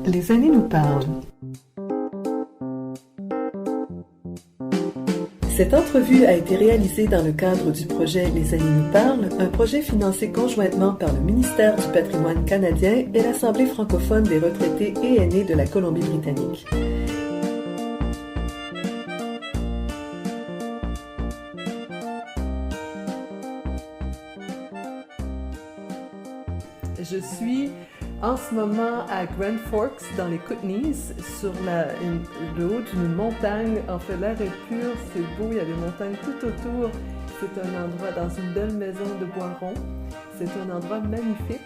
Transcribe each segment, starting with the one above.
Les années nous parlent. Cette entrevue a été réalisée dans le cadre du projet Les années nous parlent, un projet financé conjointement par le ministère du Patrimoine canadien et l'Assemblée francophone des retraités et aînés de la Colombie-Britannique. Je suis en ce moment à Grand Forks, dans les Kootenays, sur le haut d'une montagne. En fait, l'air est pur, c'est beau, il y a des montagnes tout autour. C'est un endroit dans une belle maison de bois rond. C'est un endroit magnifique.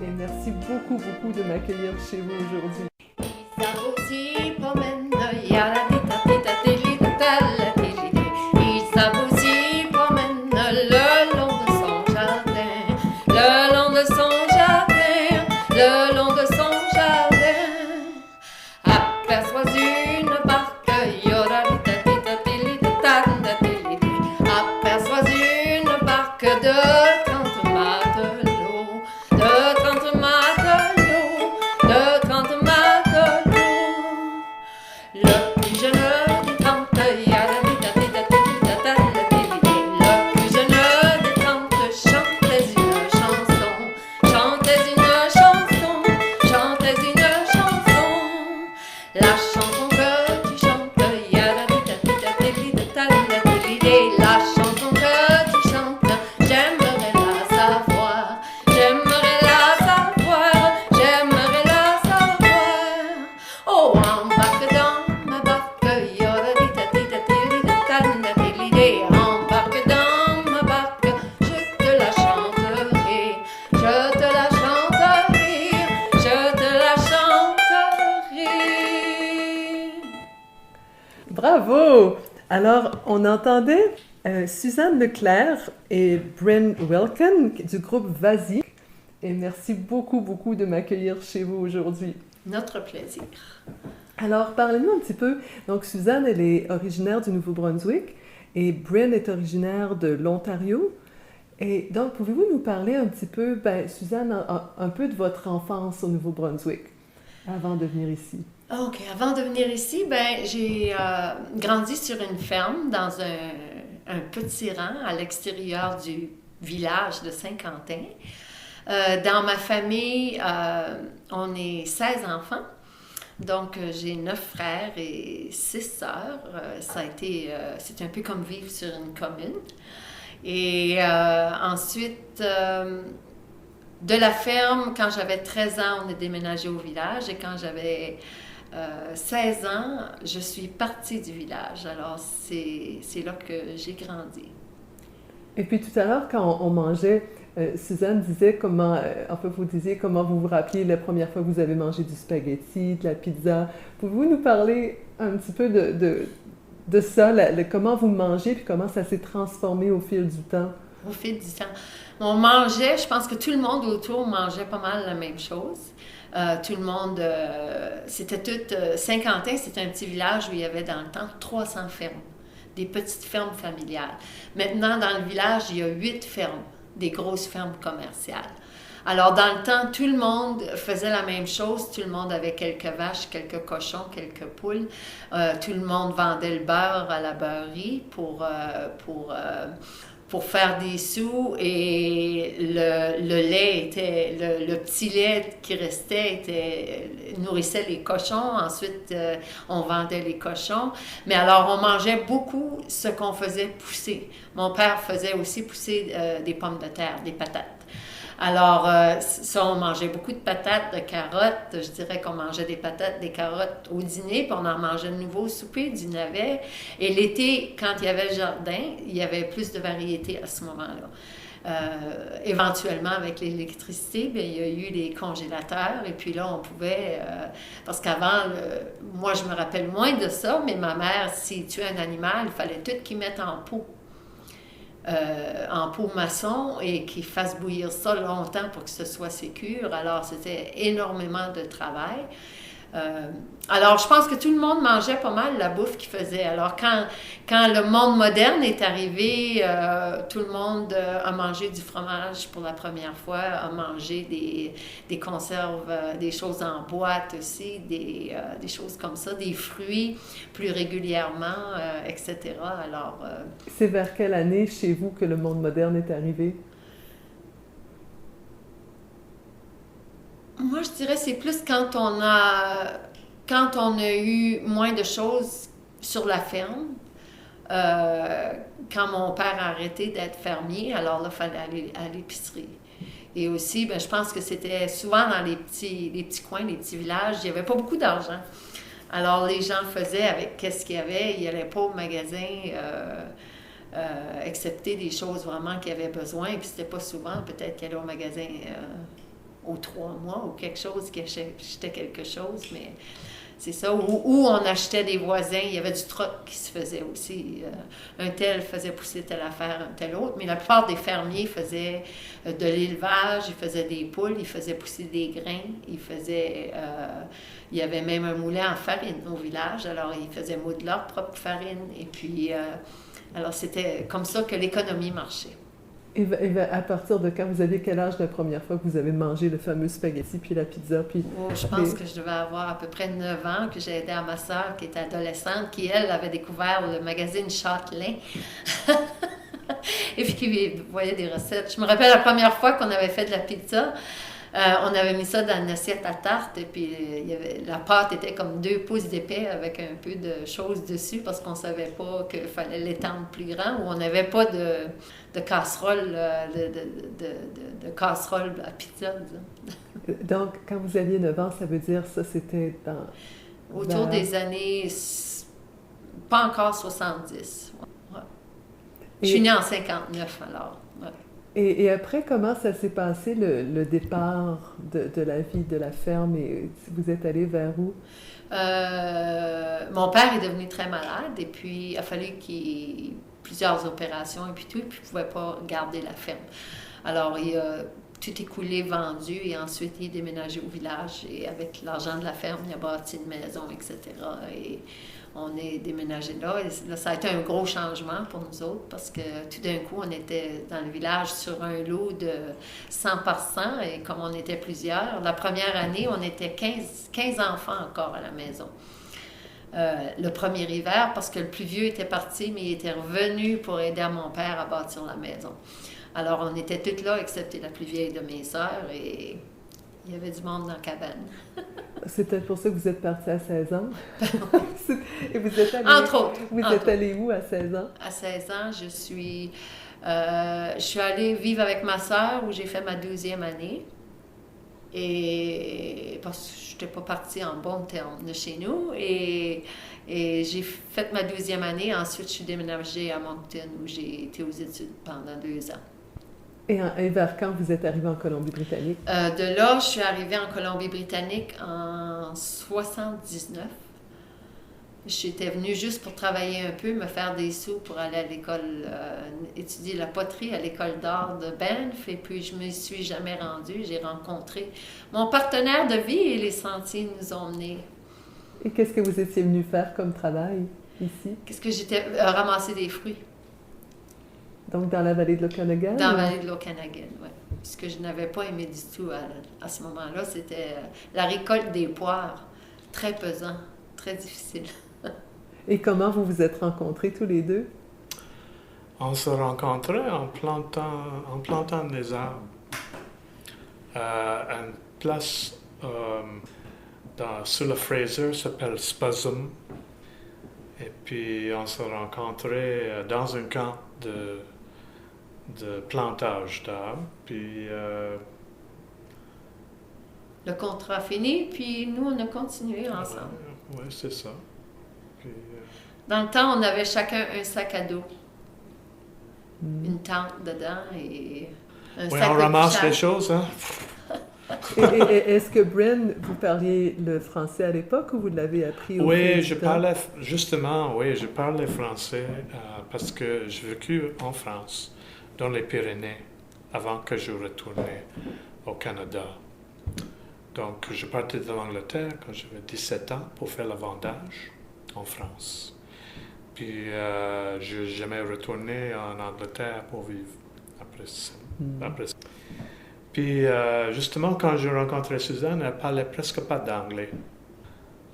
Et merci beaucoup, beaucoup de m'accueillir chez vous aujourd'hui. Bravo! Alors, on entendait Suzanne Leclerc et Bryn Welken du groupe Vas-y. Et merci beaucoup, beaucoup de m'accueillir chez vous aujourd'hui. Notre plaisir. Alors, parlez-nous un petit peu. Donc, Suzanne, elle est originaire du Nouveau-Brunswick et Bryn est originaire de l'Ontario. Et donc, pouvez-vous nous parler un petit peu, Suzanne, un peu de votre enfance au Nouveau-Brunswick avant de venir ici? OK. Avant de venir ici, j'ai grandi sur une ferme dans un petit rang à l'extérieur du village de Saint-Quentin. Dans ma famille, on est 16 enfants. Donc, j'ai 9 frères et 6 sœurs. C'est un peu comme vivre sur une commune. Et ensuite, de la ferme, quand j'avais 13 ans, on est déménagé au village. Et quand j'avais 16 ans, je suis partie du village. Alors, c'est là que j'ai grandi. Et puis tout à l'heure, quand on mangeait, Suzanne disait vous disiez comment vous vous rappeliez la première fois que vous avez mangé du spaghetti, de la pizza. Pouvez-vous nous parler un petit peu de ça, comment vous mangez, puis comment ça s'est transformé au fil du temps? Au fil du temps. On mangeait, je pense que tout le monde autour mangeait pas mal la même chose. Tout le monde, Saint-Quentin, c'était un petit village où il y avait dans le temps 300 fermes, des petites fermes familiales. Maintenant, dans le village, il y a 8 fermes, des grosses fermes commerciales. Alors, dans le temps, tout le monde faisait la même chose. Tout le monde avait quelques vaches, quelques cochons, quelques poules. Tout le monde vendait le beurre à la beurrerie pour faire des sous, et le lait le petit lait qui restait nourrissait les cochons. Ensuite, on vendait les cochons. Mais alors, on mangeait beaucoup ce qu'on faisait pousser. Mon père faisait aussi pousser des pommes de terre, des patates. Alors, ça, on mangeait beaucoup de patates, de carottes. Je dirais qu'on mangeait des patates, des carottes au dîner, puis on en mangeait de nouveau au souper, du navet. Et l'été, quand il y avait le jardin, il y avait plus de variété à ce moment-là. Éventuellement, avec l'électricité, il y a eu des congélateurs, et puis là, on pouvait... parce qu'avant, moi, je me rappelle moins de ça, mais ma mère, s'il tuait un animal, il fallait tout qu'il mette en pot. En pot maçon, et qu'il fasse bouillir ça longtemps pour que ce soit sécure. Alors, c'était énormément de travail. Alors, je pense que tout le monde mangeait pas mal la bouffe qu'il faisait. Alors, quand le monde moderne est arrivé, tout le monde a mangé du fromage pour la première fois, a mangé des conserves, des choses en boîte aussi, des choses comme ça, des fruits plus régulièrement, etc. Alors... C'est vers quelle année chez vous que le monde moderne est arrivé? Moi, je dirais que c'est plus quand on a eu moins de choses sur la ferme. Quand mon père a arrêté d'être fermier, alors là, il fallait aller à l'épicerie. Et aussi, je pense que c'était souvent dans les petits coins, les petits villages, il n'y avait pas beaucoup d'argent. Alors, les gens faisaient avec qu'est-ce qu'il y avait. Ils n'allaient pas au magasin, excepté des choses vraiment qu'ils avaient besoin. Puis, c'était pas souvent, peut-être qu'ils allaient au magasin... aux 3 mois ou quelque chose, qui achetait quelque chose, mais c'est ça. Ou on achetait des voisins, il y avait du troc qui se faisait aussi. Un tel faisait pousser telle affaire, un tel autre, mais la plupart des fermiers faisaient de l'élevage, ils faisaient des poules, ils faisaient pousser des grains, il y avait même un moulin en farine au village, alors ils faisaient moudre leur propre farine, et puis, alors c'était comme ça que l'économie marchait. Et à partir de quand vous aviez quel âge la première fois que vous avez mangé le fameux spaghetti puis la pizza? Puis je pense que je devais avoir à peu près 9 ans, que j'ai aidé à ma sœur qui était adolescente, qui, elle, avait découvert le magazine Châtelain. Et puis qui voyait des recettes. Je me rappelle la première fois qu'on avait fait de la pizza, on avait mis ça dans une assiette à tarte, et puis la pâte était comme 2 pouces d'épais avec un peu de choses dessus, parce qu'on ne savait pas qu'il fallait l'étendre plus grand, ou on n'avait pas de casserole, de casserole à pizza, disons. Donc, quand vous aviez 9 ans, ça veut dire ça, c'était autour des années, pas encore 70. Ouais. Je suis née en 59, alors. Ouais. Et après, comment ça s'est passé, le départ de la vie de la ferme, et vous êtes allé vers où? Mon père est devenu très malade, et puis il a fallu qu'il y ait plusieurs opérations, et puis tout, et puis il ne pouvait pas garder la ferme. Alors, il a tout écoulé, vendu, et ensuite il est déménagé au village, et avec l'argent de la ferme, il a bâti une maison, etc. Et on est déménagé là. Et là, ça a été un gros changement pour nous autres, parce que tout d'un coup, on était dans le village sur un lot de 100 par 100, et comme on était plusieurs, la première année, on était 15 enfants encore à la maison. Le premier hiver, parce que le plus vieux était parti, mais il était revenu pour aider à mon père à bâtir la maison. Alors, on était toutes là, excepté la plus vieille de mes sœurs, et il y avait du monde dans la cabane. C'est peut-être pour ça que vous êtes partie à 16 ans. Et vous êtes allé, entre autres. Vous êtes allé où à 16 ans? À 16 ans, je suis allée vivre avec ma sœur, où j'ai fait ma 12e année. Et parce que je n'étais pas partie en bon terme de chez nous. Et j'ai fait ma 12e année. Ensuite, je suis déménagée à Moncton, où j'ai été aux études pendant 2 ans. Et vers quand vous êtes arrivée en Colombie-Britannique? De là, je suis arrivée en Colombie-Britannique en 79. J'étais venue juste pour travailler un peu, me faire des sous pour aller à l'école, étudier la poterie à l'école d'art de Banff. Et puis, je ne me suis jamais rendue. J'ai rencontré mon partenaire de vie, et les sentiers nous ont menés. Et qu'est-ce que vous étiez venue faire comme travail ici? Qu'est-ce que j'étais... ramasser des fruits. Donc, dans la vallée de l'Okanagan? Dans la vallée de l'Okanagan, oui. Ce que je n'avais pas aimé du tout à ce moment-là, c'était la récolte des poires. Très pesant, très difficile. Et comment vous vous êtes rencontrés tous les deux? On se rencontrait en plantant des arbres à une place sur le Fraser, s'appelle Spasm. Et puis on se rencontrait dans un camp de plantage d'arbres. Puis le contrat fini, puis nous, on a continué ensemble. Oui, c'est ça. Puis, dans le temps, on avait chacun un sac à dos. Une tente dedans et un sac on de ramasse couchage. les choses, hein? Et est-ce que, Bryn, vous parliez le français à l'époque ou vous l'avez appris au fil Oui, du temps? je parlais français parce que j'ai vécu en France, dans les Pyrénées, avant que je retourne au Canada. Donc, je partais de l'Angleterre quand j'avais 17 ans pour faire le vendage en France. Puis, je n'ai jamais retourné en Angleterre pour vivre après ça. Puis, justement, quand j'ai rencontré Suzanne, elle parlait presque pas d'anglais.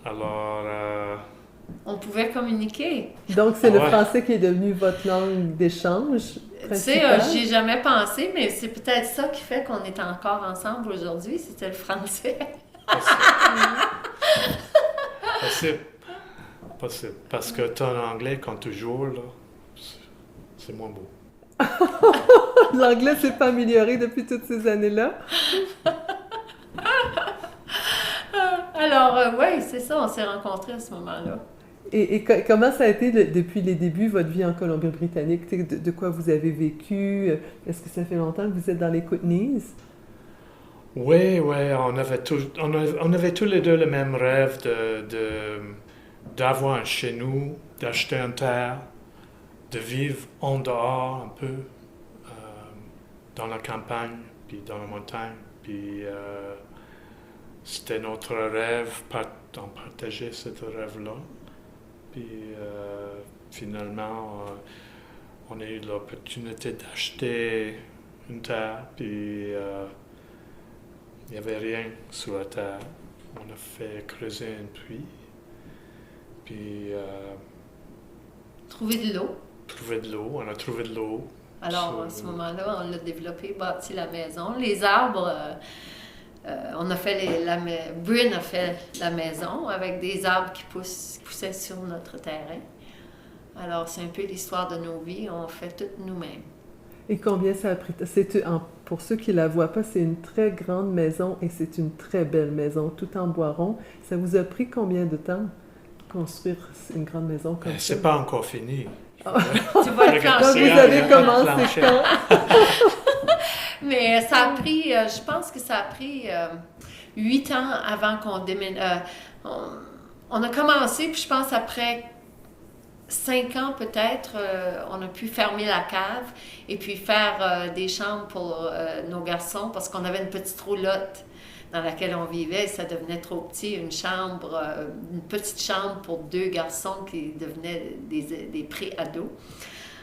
Alors... On pouvait communiquer. Donc, c'est le français qui est devenu votre langue d'échange Tu sais, j'y ai jamais pensé, mais c'est peut-être ça qui fait qu'on est encore ensemble aujourd'hui, c'était le français. Possible. Parce que ton anglais, comme toujours, là, c'est moins beau. L'anglais s'est pas amélioré depuis toutes ces années-là? Alors, oui, c'est ça, on s'est rencontrés à ce moment-là. Et comment ça a été depuis les débuts, votre vie en Colombie-Britannique? De quoi vous avez vécu? Est-ce que ça fait longtemps que vous êtes dans les Kootenays? Oui, on avait tous les deux le même rêve d'avoir un chez nous, d'acheter une terre, de vivre en dehors un peu, dans la campagne, puis dans la montagne. Puis c'était notre rêve, on partageait ce rêve-là. Puis finalement, on a eu l'opportunité d'acheter une terre, puis il n'y avait rien sur la terre. On a fait creuser un puits, puis... Trouver de l'eau. On a trouvé de l'eau. Alors, à ce moment-là, on l'a développé, bâti la maison. Les arbres... on a fait Bryn a fait la maison avec des arbres qui poussaient sur notre terrain. Alors, c'est un peu l'histoire de nos vies. On fait tout nous-mêmes. Et combien ça a pris? Pour ceux qui ne la voient pas, c'est une très grande maison et c'est une très belle maison, tout en bois rond. Ça vous a pris combien de temps construire une grande maison comme ça? C'est pas encore fini. Tu vois le plancher. Donc, vous avez commencé quand? Mais ça a pris, je pense que ça a pris 8 ans avant qu'on déménage. On a commencé, puis je pense après 5 ans peut-être, on a pu fermer la cave et puis faire des chambres pour nos garçons parce qu'on avait une petite roulotte dans laquelle on vivait et ça devenait trop petit. Une petite chambre pour 2 garçons qui devenaient des pré-ados.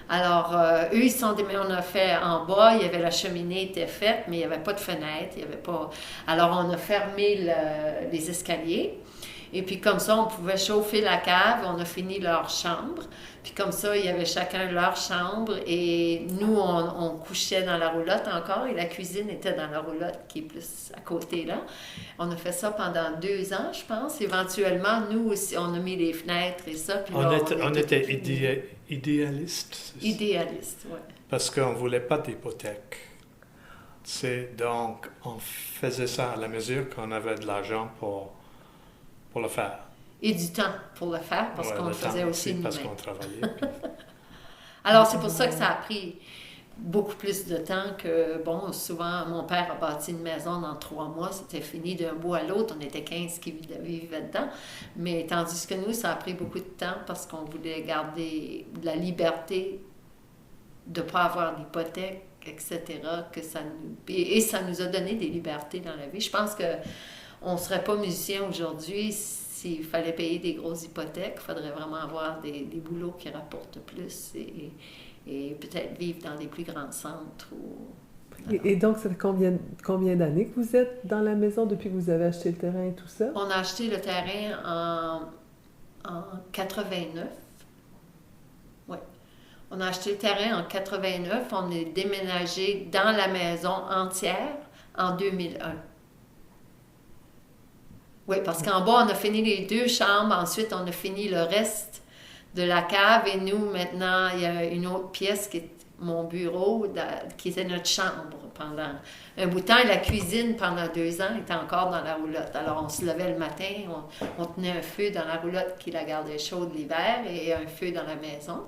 Alors, eux, on a fait en bas, la cheminée était faite, mais il n'y avait pas de fenêtre, Alors, on a fermé les escaliers, et puis comme ça, on pouvait chauffer la cave, on a fini leur chambre, puis comme ça, il y avait chacun leur chambre, et nous, on couchait dans la roulotte encore, et la cuisine était dans la roulotte, qui est plus à côté là. On a fait ça pendant 2 ans, je pense. Éventuellement, nous aussi, on a mis les fenêtres et ça, puis là, on était idéalistes. Idéaliste, oui. Parce qu'on ne voulait pas d'hypothèque. Donc, on faisait ça à la mesure qu'on avait de l'argent pour le faire. Et du temps pour le faire, parce qu'on le faisait aussi nous-mêmes. Parce qu'on travaillait. Alors, c'est pour ça que ça a pris beaucoup plus de temps que, souvent, mon père a bâti une maison dans 3 mois, c'était fini d'un bout à l'autre, on était 15 qui vivaient dedans, mais tandis que nous, ça a pris beaucoup de temps parce qu'on voulait garder de la liberté de ne pas avoir d'hypothèque, etc., et ça nous a donné des libertés dans la vie. Je pense qu'on ne serait pas musicien aujourd'hui s'il fallait payer des grosses hypothèques. Il faudrait vraiment avoir des boulots qui rapportent plus et peut-être vivre dans des plus grands centres. Et donc, ça fait combien d'années que vous êtes dans la maison depuis que vous avez acheté le terrain et tout ça? On a acheté le terrain en 89. Oui. On a acheté le terrain en 89. On est déménagé dans la maison entière en 2001. Oui, parce qu'en bas, on a fini les 2 chambres. Ensuite, on a fini le reste de la cave. Et nous, maintenant, il y a une autre pièce qui est mon bureau, qui était notre chambre pendant un bout de temps. Et la cuisine, pendant 2 ans, était encore dans la roulotte. Alors, on se levait le matin, on tenait un feu dans la roulotte qui la gardait chaude l'hiver et un feu dans la maison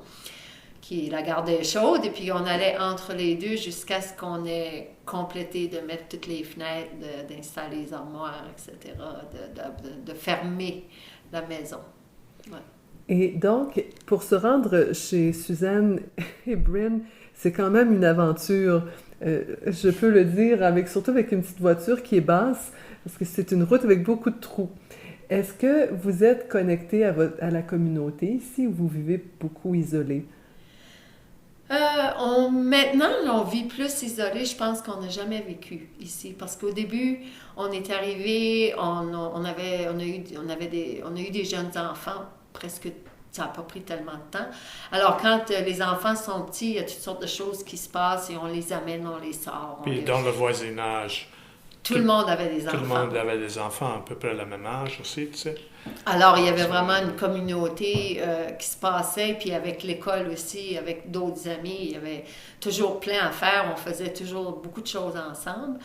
qui la gardait chaude. Et puis, on allait entre les deux jusqu'à ce qu'on ait complété de mettre toutes les fenêtres, d'installer les armoires, etc., de fermer la maison. Ouais. Et donc, pour se rendre chez Suzanne et Bryn, c'est quand même une aventure. Je peux le dire, surtout avec une petite voiture qui est basse, parce que c'est une route avec beaucoup de trous. Est-ce que vous êtes connecté à la communauté ici ou vous vivez beaucoup isolé? Maintenant, on vit plus isolé. Je pense qu'on n'a jamais vécu ici. Parce qu'au début, on est arrivé, on a eu des jeunes enfants, presque, ça n'a pas pris tellement de temps. Alors, quand les enfants sont petits, il y a toutes sortes de choses qui se passent et on les amène, on les sort. Puis dans le voisinage, tout le monde avait des enfants. Tout le monde avait des enfants à peu près le même âge aussi, tu sais. Alors, il y avait vraiment une communauté qui se passait, puis avec l'école aussi, avec d'autres amis, il y avait toujours plein à faire, on faisait toujours beaucoup de choses ensemble.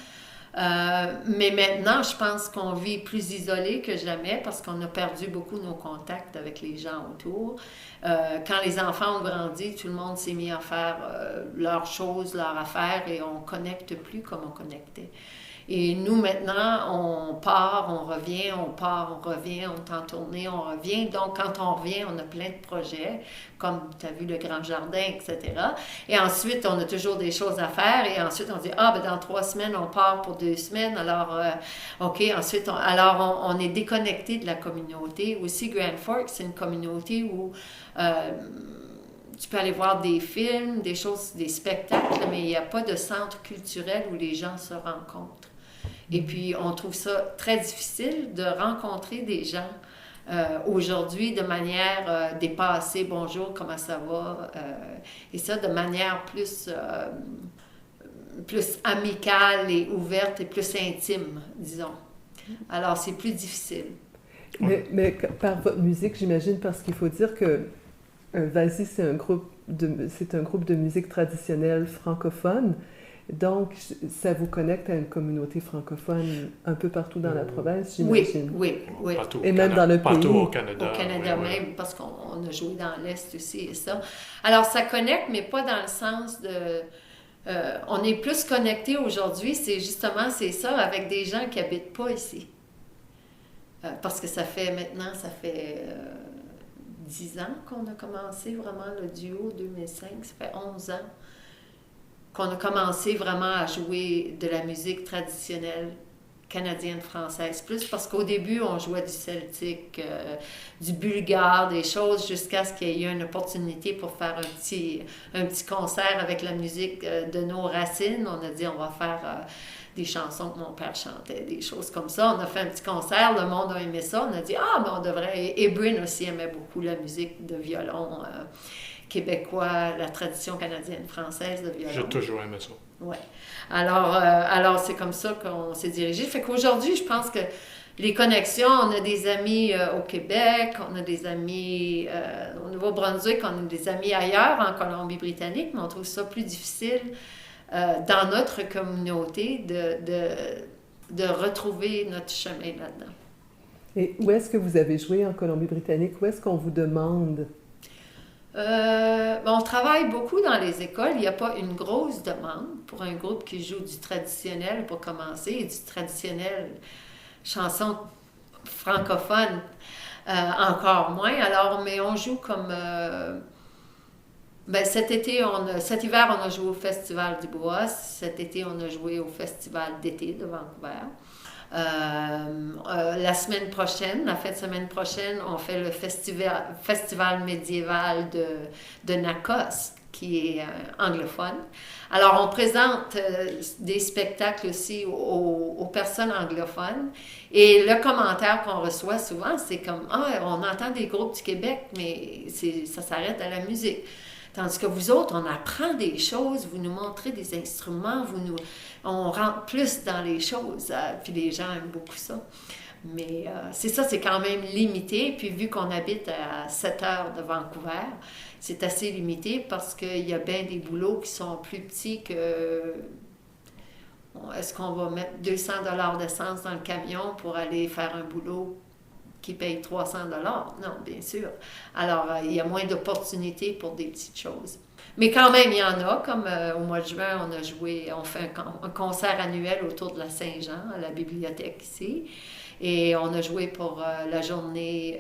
Mais maintenant, je pense qu'on vit plus isolé que jamais parce qu'on a perdu beaucoup nos contacts avec les gens autour. Quand les enfants ont grandi, tout le monde s'est mis à faire leurs choses, leurs affaires, et on ne connecte plus comme on connectait. Et nous, maintenant, on part, on revient, on part, on revient, on est en tournée, on revient. Donc, quand on revient, on a plein de projets, comme tu as vu le Grand Jardin, etc. Et ensuite, on a toujours des choses à faire. Et ensuite, on dit, dans 3 semaines, on part pour 2 semaines. Alors, OK, ensuite, on est déconnecté de la communauté. Aussi, Grand Forks, c'est une communauté où tu peux aller voir des films, des choses, des spectacles, mais il n'y a pas de centre culturel où les gens se rencontrent. Et puis, on trouve ça très difficile de rencontrer des gens aujourd'hui de manière dépassée. Bonjour, comment ça va? Et ça, de manière plus amicale et ouverte et plus intime, disons. Alors, c'est plus difficile. Mais par votre musique, j'imagine, parce qu'il faut dire que Vas-y, c'est un groupe de musique traditionnelle francophone. Donc, ça vous connecte à une communauté francophone un peu partout dans la province, j'imagine. Oui. Partout et même dans le pays. Partout au Canada. Au Canada même, parce qu'on a joué dans l'Est aussi et ça. Alors, ça connecte, mais pas dans le sens de... on est plus connecté aujourd'hui, c'est ça, avec des gens qui n'habitent pas ici. Parce que ça fait 10 ans qu'on a commencé vraiment le duo, 2005, ça fait 11 ans qu'on a commencé vraiment à jouer de la musique traditionnelle canadienne-française. Plus parce qu'au début, on jouait du celtique, du bulgare, des choses, jusqu'à ce qu'il y ait eu une opportunité pour faire un petit concert avec la musique de nos racines. On a dit, on va faire des chansons que mon père chantait, des choses comme ça. On a fait un petit concert, le monde a aimé ça. On a dit, mais on devrait... Et Bryn aussi aimait beaucoup la musique de violon québécois, la tradition canadienne-française de violon. J'ai toujours aimé ça. Oui. Alors, c'est comme ça qu'on s'est dirigé. Fait qu'aujourd'hui, je pense que les connexions, on a des amis au Québec, on a des amis au Nouveau-Brunswick, on a des amis ailleurs, en Colombie-Britannique, mais on trouve ça plus difficile dans notre communauté de retrouver notre chemin là-dedans. Et où est-ce que vous avez joué en Colombie-Britannique? Où est-ce qu'on vous demande? On travaille beaucoup dans les écoles. Il n'y a pas une grosse demande pour un groupe qui joue du traditionnel pour commencer, et du traditionnel chanson francophone encore moins. Alors, mais on joue comme... cet hiver, on a joué au Festival du Bois. Cet été, on a joué au Festival d'été de Vancouver. La semaine prochaine, la fin de semaine prochaine, on fait le festival médiéval de Nacoste, qui est anglophone. Alors, on présente des spectacles aussi aux personnes anglophones. Et le commentaire qu'on reçoit souvent, c'est comme « on entend des groupes du Québec, mais ça s'arrête à la musique. » Tandis que vous autres, on apprend des choses, vous nous montrez des instruments, on rentre plus dans les choses, puis les gens aiment beaucoup ça. Mais c'est ça, c'est quand même limité. Puis vu qu'on habite à 7 heures de Vancouver, c'est assez limité parce qu'il y a bien des boulots qui sont plus petits que... Est-ce qu'on va mettre 200 $ d'essence dans le camion pour aller faire un boulot qui paye 300 $? Non, bien sûr. Alors, il y a moins d'opportunités pour des petites choses. Mais quand même, il y en a, comme au mois de juin, on fait un concert annuel autour de la Saint-Jean, à la bibliothèque ici. Et on a joué pour la journée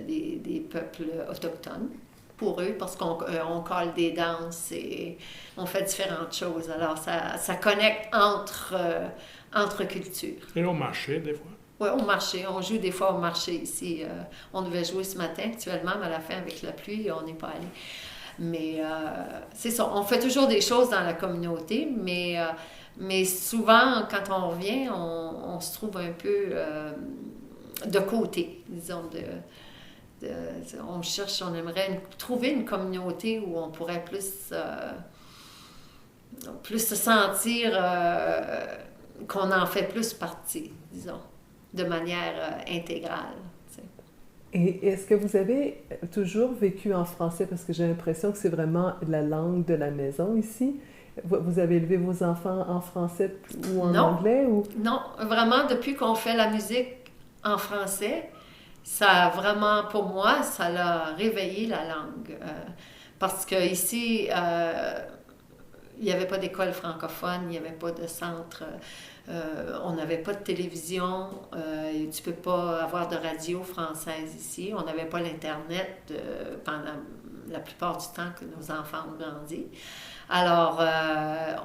des peuples autochtones. pour eux parce on colle des danses et on fait différentes choses. Alors, ça connecte entre cultures. Et au marché, des fois. Oui, au marché. On joue des fois au marché ici. On devait jouer ce matin actuellement, mais à la fin, avec la pluie, on n'est pas allé. Mais c'est ça. On fait toujours des choses dans la communauté, mais souvent, quand on revient, on se trouve un peu de côté, disons. On cherche, on aimerait trouver une communauté où on pourrait plus se sentir qu'on en fait plus partie, disons, de manière intégrale. Tu sais. Et est-ce que vous avez toujours vécu en français? Parce que j'ai l'impression que c'est vraiment la langue de la maison ici. Vous avez élevé vos enfants en français ou en anglais? Ou... Non, vraiment, depuis qu'on fait la musique en français, ça a vraiment, pour moi, ça l'a réveillé la langue. Parce qu'ici, il n'y avait pas d'école francophone, il n'y avait pas de centre, on n'avait pas de télévision, tu ne peux pas avoir de radio française ici, on n'avait pas l'Internet pendant la plupart du temps que nos enfants ont grandi. Alors,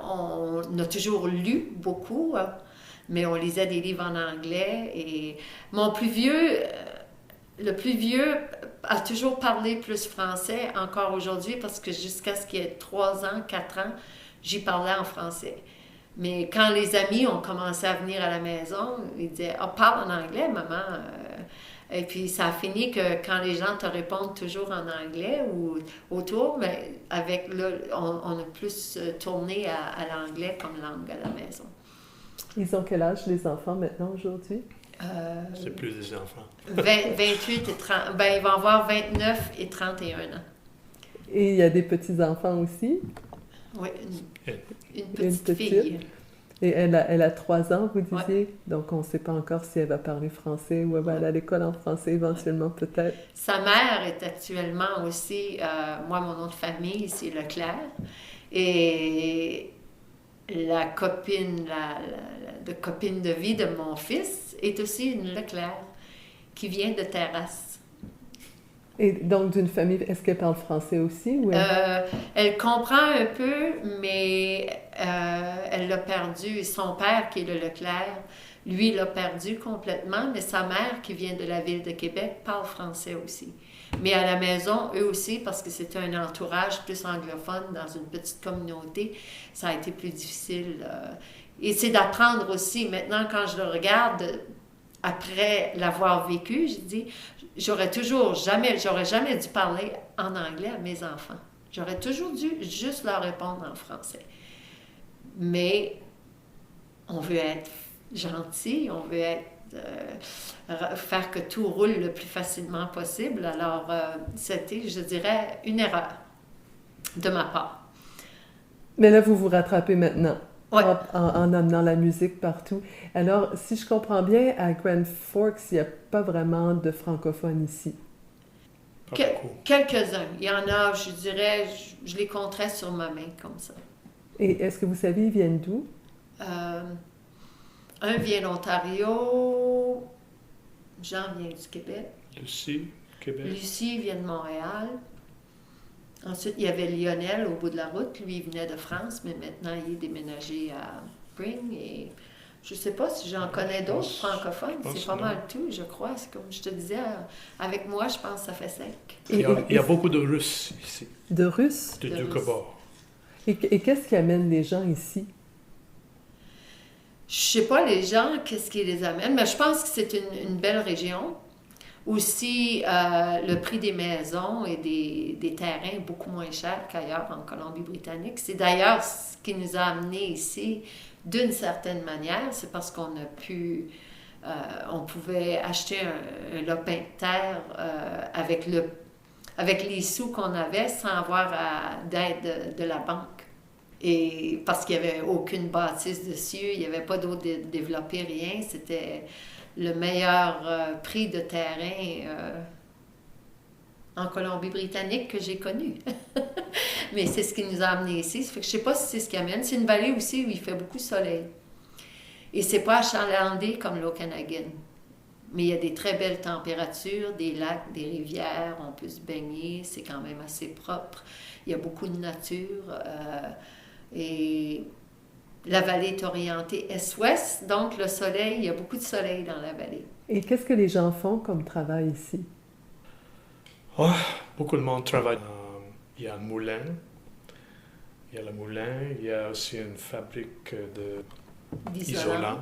on a toujours lu beaucoup, mais on lisait des livres en anglais. Et mon plus vieux, le plus vieux, a toujours parlé plus français encore aujourd'hui parce que jusqu'à ce qu'il ait 3 ans, 4 ans, j'y parlais en français. Mais quand les amis ont commencé à venir à la maison, ils disaient « Ah, parle en anglais, maman ». Et puis, ça a fini que quand les gens te répondent toujours en anglais ou autour, mais avec on a plus tourné à l'anglais comme langue à la maison. Ils ont quel âge, les enfants, maintenant, aujourd'hui? C'est plus des enfants. 28 et 30... Ben, ils vont avoir 29 et 31 ans. Et il y a des petits-enfants aussi? Oui, une petite fille. Et elle a 3 ans, vous disiez? Ouais. Donc, on ne sait pas encore si elle va parler français ou elle va aller à l'école en français éventuellement, peut-être. Sa mère est actuellement aussi... moi, mon nom de famille, c'est Leclerc. Et la copine, la copine de vie de mon fils est aussi une Leclerc qui vient de Terrasse. Et donc, d'une famille, est-ce qu'elle parle français aussi? Ou elle comprend un peu, mais elle l'a perdu. Son père, qui est le Leclerc, lui, l'a perdu complètement, mais sa mère, qui vient de la ville de Québec, parle français aussi. Mais à la maison, eux aussi, parce que c'était un entourage plus anglophone dans une petite communauté, ça a été plus difficile. Et c'est d'apprendre aussi. Maintenant, quand je le regarde, après l'avoir vécu, je dis... J'aurais jamais dû parler en anglais à mes enfants. J'aurais toujours dû juste leur répondre en français. Mais on veut être gentil, on veut faire que tout roule le plus facilement possible. Alors, c'était, je dirais, une erreur de ma part. Mais là, vous vous rattrapez maintenant. Ouais. En amenant la musique partout. Alors, si je comprends bien, à Grand Forks, il n'y a pas vraiment de francophones ici. Quelques-uns. Il y en a, je dirais, je les compterais sur ma main comme ça. Et est-ce que vous savez, ils viennent d'où? Un vient d'Ontario, Jean vient du Québec. Lucie, Québec. Lucie vient de Montréal. Ensuite, il y avait Lionel au bout de la route. Lui, il venait de France, mais maintenant, il est déménagé à Spring. Et je ne sais pas si j'en connais d'autres francophones. C'est pas mal tout, je crois. C'est comme je te disais, avec moi, je pense que ça fait 5. Il y a beaucoup de Russes ici. De Russes? De deux bords. Et qu'est-ce qui amène les gens ici? Je ne sais pas, les gens, qu'est-ce qui les amène, mais je pense que c'est une belle région. Aussi, le prix des maisons et des terrains est beaucoup moins cher qu'ailleurs en Colombie-Britannique. C'est d'ailleurs ce qui nous a amenés ici, d'une certaine manière. C'est parce qu'on a pu... on pouvait acheter un lopin de terre avec les sous qu'on avait sans avoir d'aide de la banque. Et parce qu'il n'y avait aucune bâtisse dessus, il n'y avait pas d'eau développée, rien. C'était le meilleur prix de terrain en Colombie-Britannique que j'ai connu. Mais c'est ce qui nous a amenés ici. Ça fait que je ne sais pas si c'est ce qui amène. C'est une vallée aussi où il fait beaucoup de soleil. Et c'est pas achalandé comme l'Okanagan. Mais il y a des très belles températures, des lacs, des rivières, on peut se baigner, c'est quand même assez propre. Il y a beaucoup de nature et la vallée est orientée est-ouest, donc le soleil, il y a beaucoup de soleil dans la vallée. Et qu'est-ce que les gens font comme travail ici? Oh, beaucoup de monde travaille. Il y a un moulin. Il y a le moulin. Il y a aussi une fabrique d'isolant.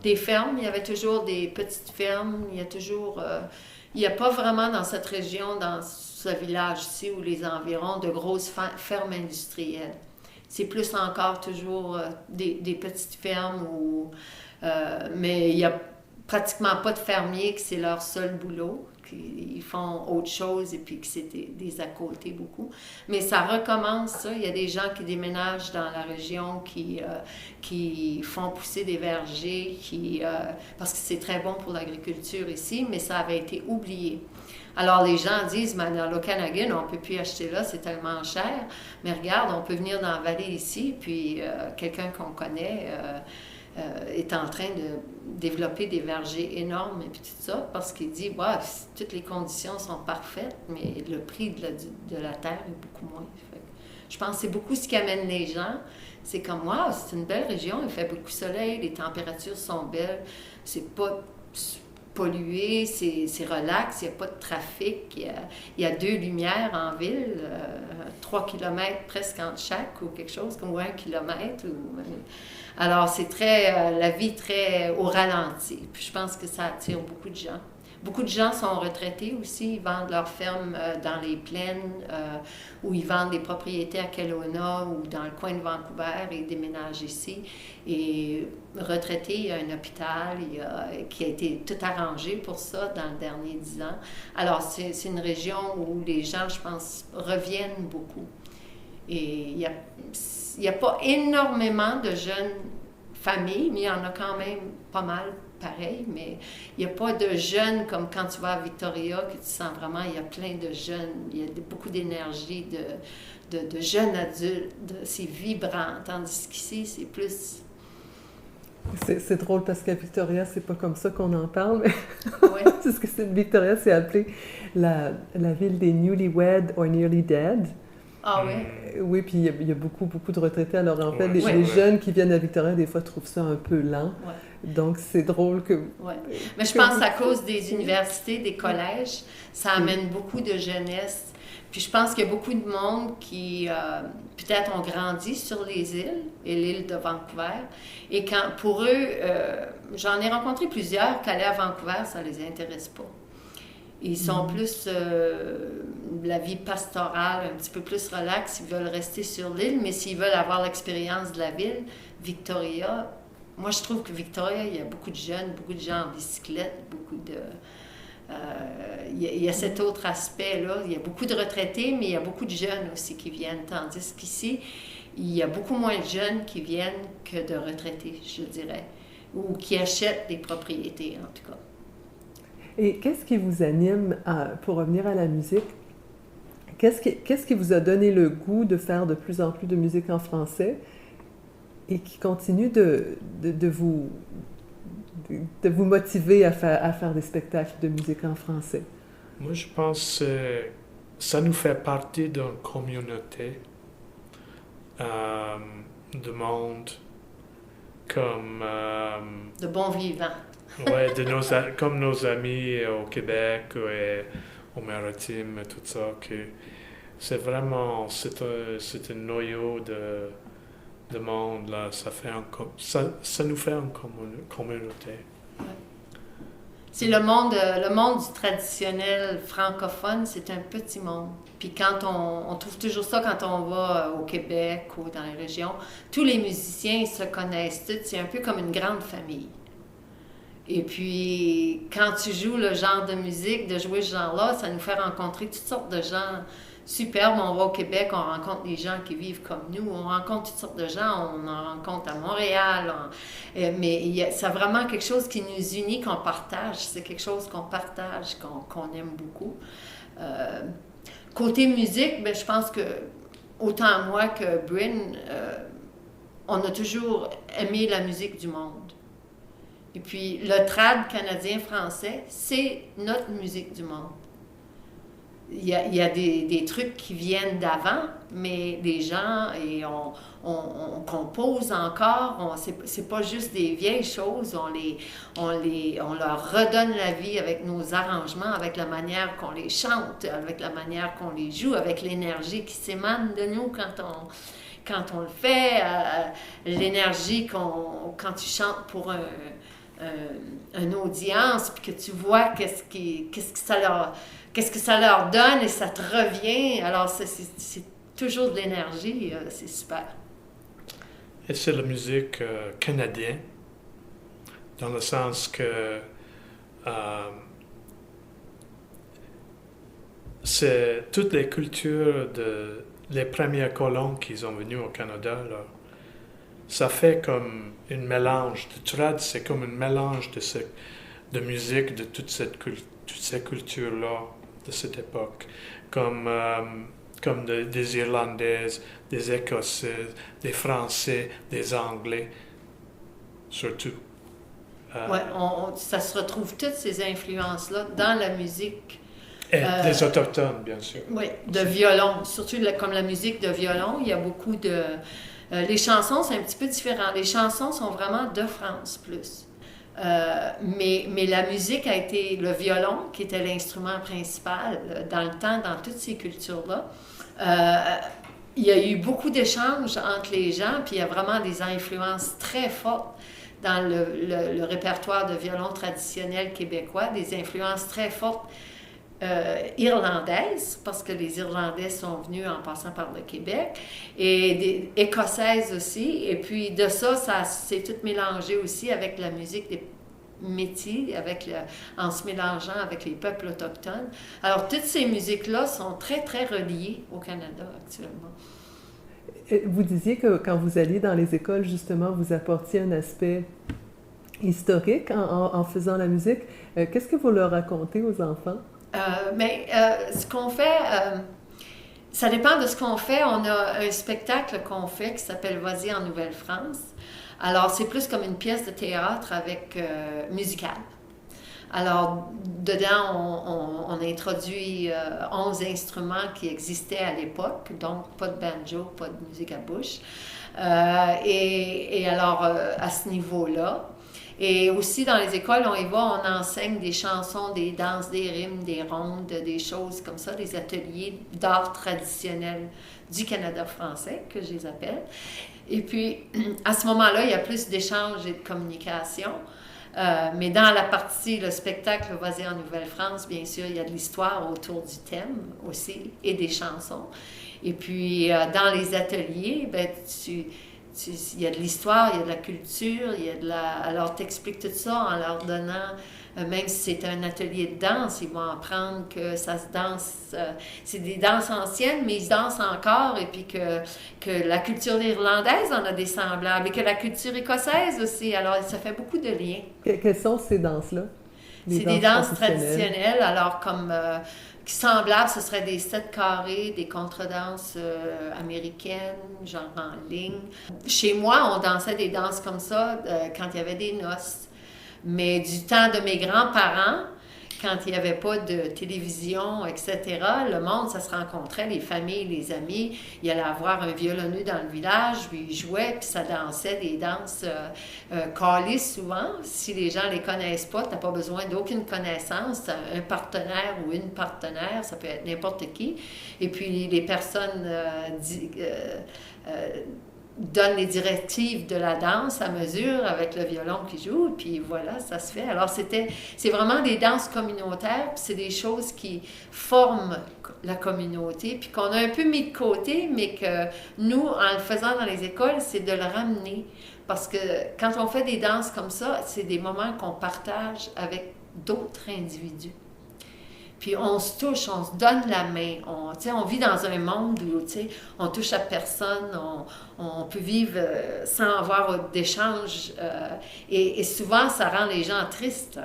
Des fermes, il y avait toujours des petites fermes. Il y a toujours... il n'y a pas vraiment dans cette région, dans ce village ici ou les environs, de grosses fermes industrielles. C'est plus encore toujours des petites fermes mais il n'y a pratiquement pas de fermiers que c'est leur seul boulot, qu'ils font autre chose et puis que c'est des à côté beaucoup. Mais ça recommence, ça. Il y a des gens qui déménagent dans la région, qui font pousser des vergers, parce que c'est très bon pour l'agriculture ici, mais ça avait été oublié. Alors les gens disent, mais dans l'Okanagan, on ne peut plus acheter là, c'est tellement cher. Mais regarde, on peut venir dans la vallée ici, puis quelqu'un qu'on connaît est en train de développer des vergers énormes et puis tout ça, parce qu'il dit, ouais, toutes les conditions sont parfaites, mais le prix de la terre est beaucoup moins. Fait que je pense que c'est beaucoup ce qui amène les gens. C'est comme, wow, c'est une belle région, il fait beaucoup de soleil, les températures sont belles, c'est pas pollué, c'est relax, il n'y a pas de trafic, il y a 2 lumières en ville, 3 kilomètres presque entre chaque ou quelque chose, comme 1 kilomètre. Alors, c'est la vie très au ralenti. Puis je pense que ça attire beaucoup de gens. Beaucoup de gens sont retraités aussi, ils vendent leurs fermes dans les plaines ou ils vendent des propriétés à Kelowna ou dans le coin de Vancouver et déménagent ici. Et retraités, il y a un hôpital qui a été tout arrangé pour ça dans les derniers 10 ans. Alors, c'est une région où les gens, je pense, reviennent beaucoup. Et il n'y a pas énormément de jeunes familles, mais il y en a quand même pas mal. Pareil, mais il n'y a pas de jeunes comme quand tu vas à Victoria, que tu sens vraiment, il y a plein de jeunes, il y a beaucoup d'énergie, de jeunes adultes, c'est vibrant, tandis qu'ici, c'est plus... C'est drôle parce qu'à Victoria, c'est pas comme ça qu'on en parle, mais Ouais. c'est ce que Victoria, c'est appelé la ville des newlywed or nearly dead. Ah oui? Oui, puis il y a beaucoup de retraités. Alors en fait, Ouais, les jeunes qui viennent à Victoria, des fois, trouvent ça un peu lent. Ouais. Donc c'est drôle que... Ouais. Mais je pense qu'à cause des universités, des collèges, ça amène beaucoup de jeunesse. Puis je pense qu'il y a beaucoup de monde qui, peut-être, ont grandi sur les îles et l'île de Vancouver. Et pour eux, j'en ai rencontré plusieurs qu'aller à Vancouver, ça ne les intéresse pas. Ils sont plus la vie pastorale, un petit peu plus relax. Ils veulent rester sur l'île, mais s'ils veulent avoir l'expérience de la ville, Victoria, moi je trouve que Victoria, il y a beaucoup de jeunes, beaucoup de gens en bicyclette, beaucoup de... il y a cet autre aspect-là. Il y a beaucoup de retraités, mais il y a beaucoup de jeunes aussi qui viennent. Tandis qu'ici, il y a beaucoup moins de jeunes qui viennent que de retraités, je dirais, ou qui achètent des propriétés, en tout cas. Et qu'est-ce qui vous anime, pour revenir à la musique, qu'est-ce qui vous a donné le goût de faire de plus en plus de musique en français et qui continue de vous motiver à faire des spectacles de musique en français? Moi, je pense que ça nous fait partie d'une communauté de monde comme... de bons vivants. Oui, comme nos amis au Québec et au Maritime et tout ça, que c'est vraiment, c'est un noyau de monde, là, ça nous fait une communauté. Ouais. C'est le monde du traditionnel francophone, c'est un petit monde. Puis quand on trouve toujours ça quand on va au Québec ou dans les régions, tous les musiciens ils se connaissent tous, c'est un peu comme une grande famille. Et puis, quand tu joues le genre de musique, de jouer ce genre-là, ça nous fait rencontrer toutes sortes de gens superbes. On va au Québec, on rencontre des gens qui vivent comme nous, on rencontre toutes sortes de gens, on en rencontre à Montréal. Mais c'est vraiment quelque chose qui nous unit, qu'on partage. C'est quelque chose qu'on partage, qu'on aime beaucoup. Côté musique, ben, je pense que, autant moi que Bryn, on a toujours aimé la musique du monde. Et puis, le trad canadien-français, c'est notre musique du monde. Il y a des trucs qui viennent d'avant, mais les gens, et on compose encore, c'est pas juste des vieilles choses, on leur redonne la vie avec nos arrangements, avec la manière qu'on les chante, avec la manière qu'on les joue, avec l'énergie qui s'émane de nous quand on le fait, l'énergie quand tu chantes pour une audience, puis que tu vois qu'est-ce que ça leur donne et ça te revient. Alors, c'est toujours de l'énergie, c'est super. Et c'est la musique canadienne, dans le sens que c'est toutes les cultures les premiers colons qui sont venus au Canada, là. Ça fait comme un mélange. Le trad, c'est comme un mélange de musique de toutes ces cultures-là, de cette époque. Comme des Irlandaises, des Écossaises, des Français, des Anglais, surtout. Oui, ça se retrouve toutes ces influences-là dans la musique. Et des autochtones, bien sûr. Oui, de violon. Surtout comme la musique de violon, il y a beaucoup de... les chansons, c'est un petit peu différent. Les chansons sont vraiment de France, plus. Mais la musique a été le violon, qui était l'instrument principal dans le temps, dans toutes ces cultures-là. Il y a eu beaucoup d'échanges entre les gens, puis il y a vraiment des influences très fortes dans le répertoire de violon traditionnel québécois, des influences très fortes irlandaises, parce que les Irlandais sont venus en passant par le Québec, et des Écossaises aussi. Et puis de ça s'est tout mélangé aussi avec la musique des métis, en se mélangeant avec les peuples autochtones. Alors toutes ces musiques-là sont très, très reliées au Canada actuellement. Vous disiez que quand vous alliez dans les écoles, justement, vous apportiez un aspect historique en faisant la musique. Qu'est-ce que vous leur racontez aux enfants? Ce qu'on fait, ça dépend de ce qu'on fait. On a un spectacle qu'on fait qui s'appelle « Vas-y en Nouvelle-France ». Alors, c'est plus comme une pièce de théâtre avec musicale. Alors, dedans, on introduit 11 instruments qui existaient à l'époque, donc pas de banjo, pas de musique à bouche. Et alors, à ce niveau-là, et aussi, dans les écoles, on y va, on enseigne des chansons, des danses, des rimes, des rondes, des choses comme ça, des ateliers d'art traditionnel du Canada français, que je les appelle. Et puis, à ce moment-là, il y a plus d'échanges et de communication. Mais dans la partie, le spectacle Vas-y en Nouvelle-France, bien sûr, il y a de l'histoire autour du thème aussi, et des chansons. Et puis, dans les ateliers, il y a de l'histoire, il y a de la culture, alors t'expliques tout ça en leur donnant, même si c'est un atelier de danse, ils vont apprendre que ça se danse, c'est des danses anciennes, mais ils dansent encore, et puis que la culture irlandaise en a des semblables, et que la culture écossaise aussi, alors ça fait beaucoup de liens. Quelles sont ces danses-là? C'est des danses traditionnelles, alors comme... qui semblables, ce serait des 7 carrés, des contredanses américaines, genre en ligne. Chez moi, on dansait des danses comme ça quand il y avait des noces. Mais du temps de mes grands-parents, quand il n'y avait pas de télévision, etc., le monde, ça se rencontrait, les familles, les amis. Il allait avoir un violonneux dans le village, puis il jouait, puis ça dansait des danses calées souvent. Si les gens ne les connaissent pas, tu n'as pas besoin d'aucune connaissance. Un partenaire ou une partenaire, ça peut être n'importe qui. Et puis les personnes donne les directives de la danse à mesure avec le violon qui joue, puis voilà, ça se fait. Alors, c'est vraiment des danses communautaires, puis c'est des choses qui forment la communauté, puis qu'on a un peu mis de côté, mais que nous, en le faisant dans les écoles, c'est de le ramener. Parce que quand on fait des danses comme ça, c'est des moments qu'on partage avec d'autres individus. Puis on se touche, on se donne la main. On vit dans un monde où on touche à personne, on peut vivre sans avoir d'échange. Et souvent, ça rend les gens tristes.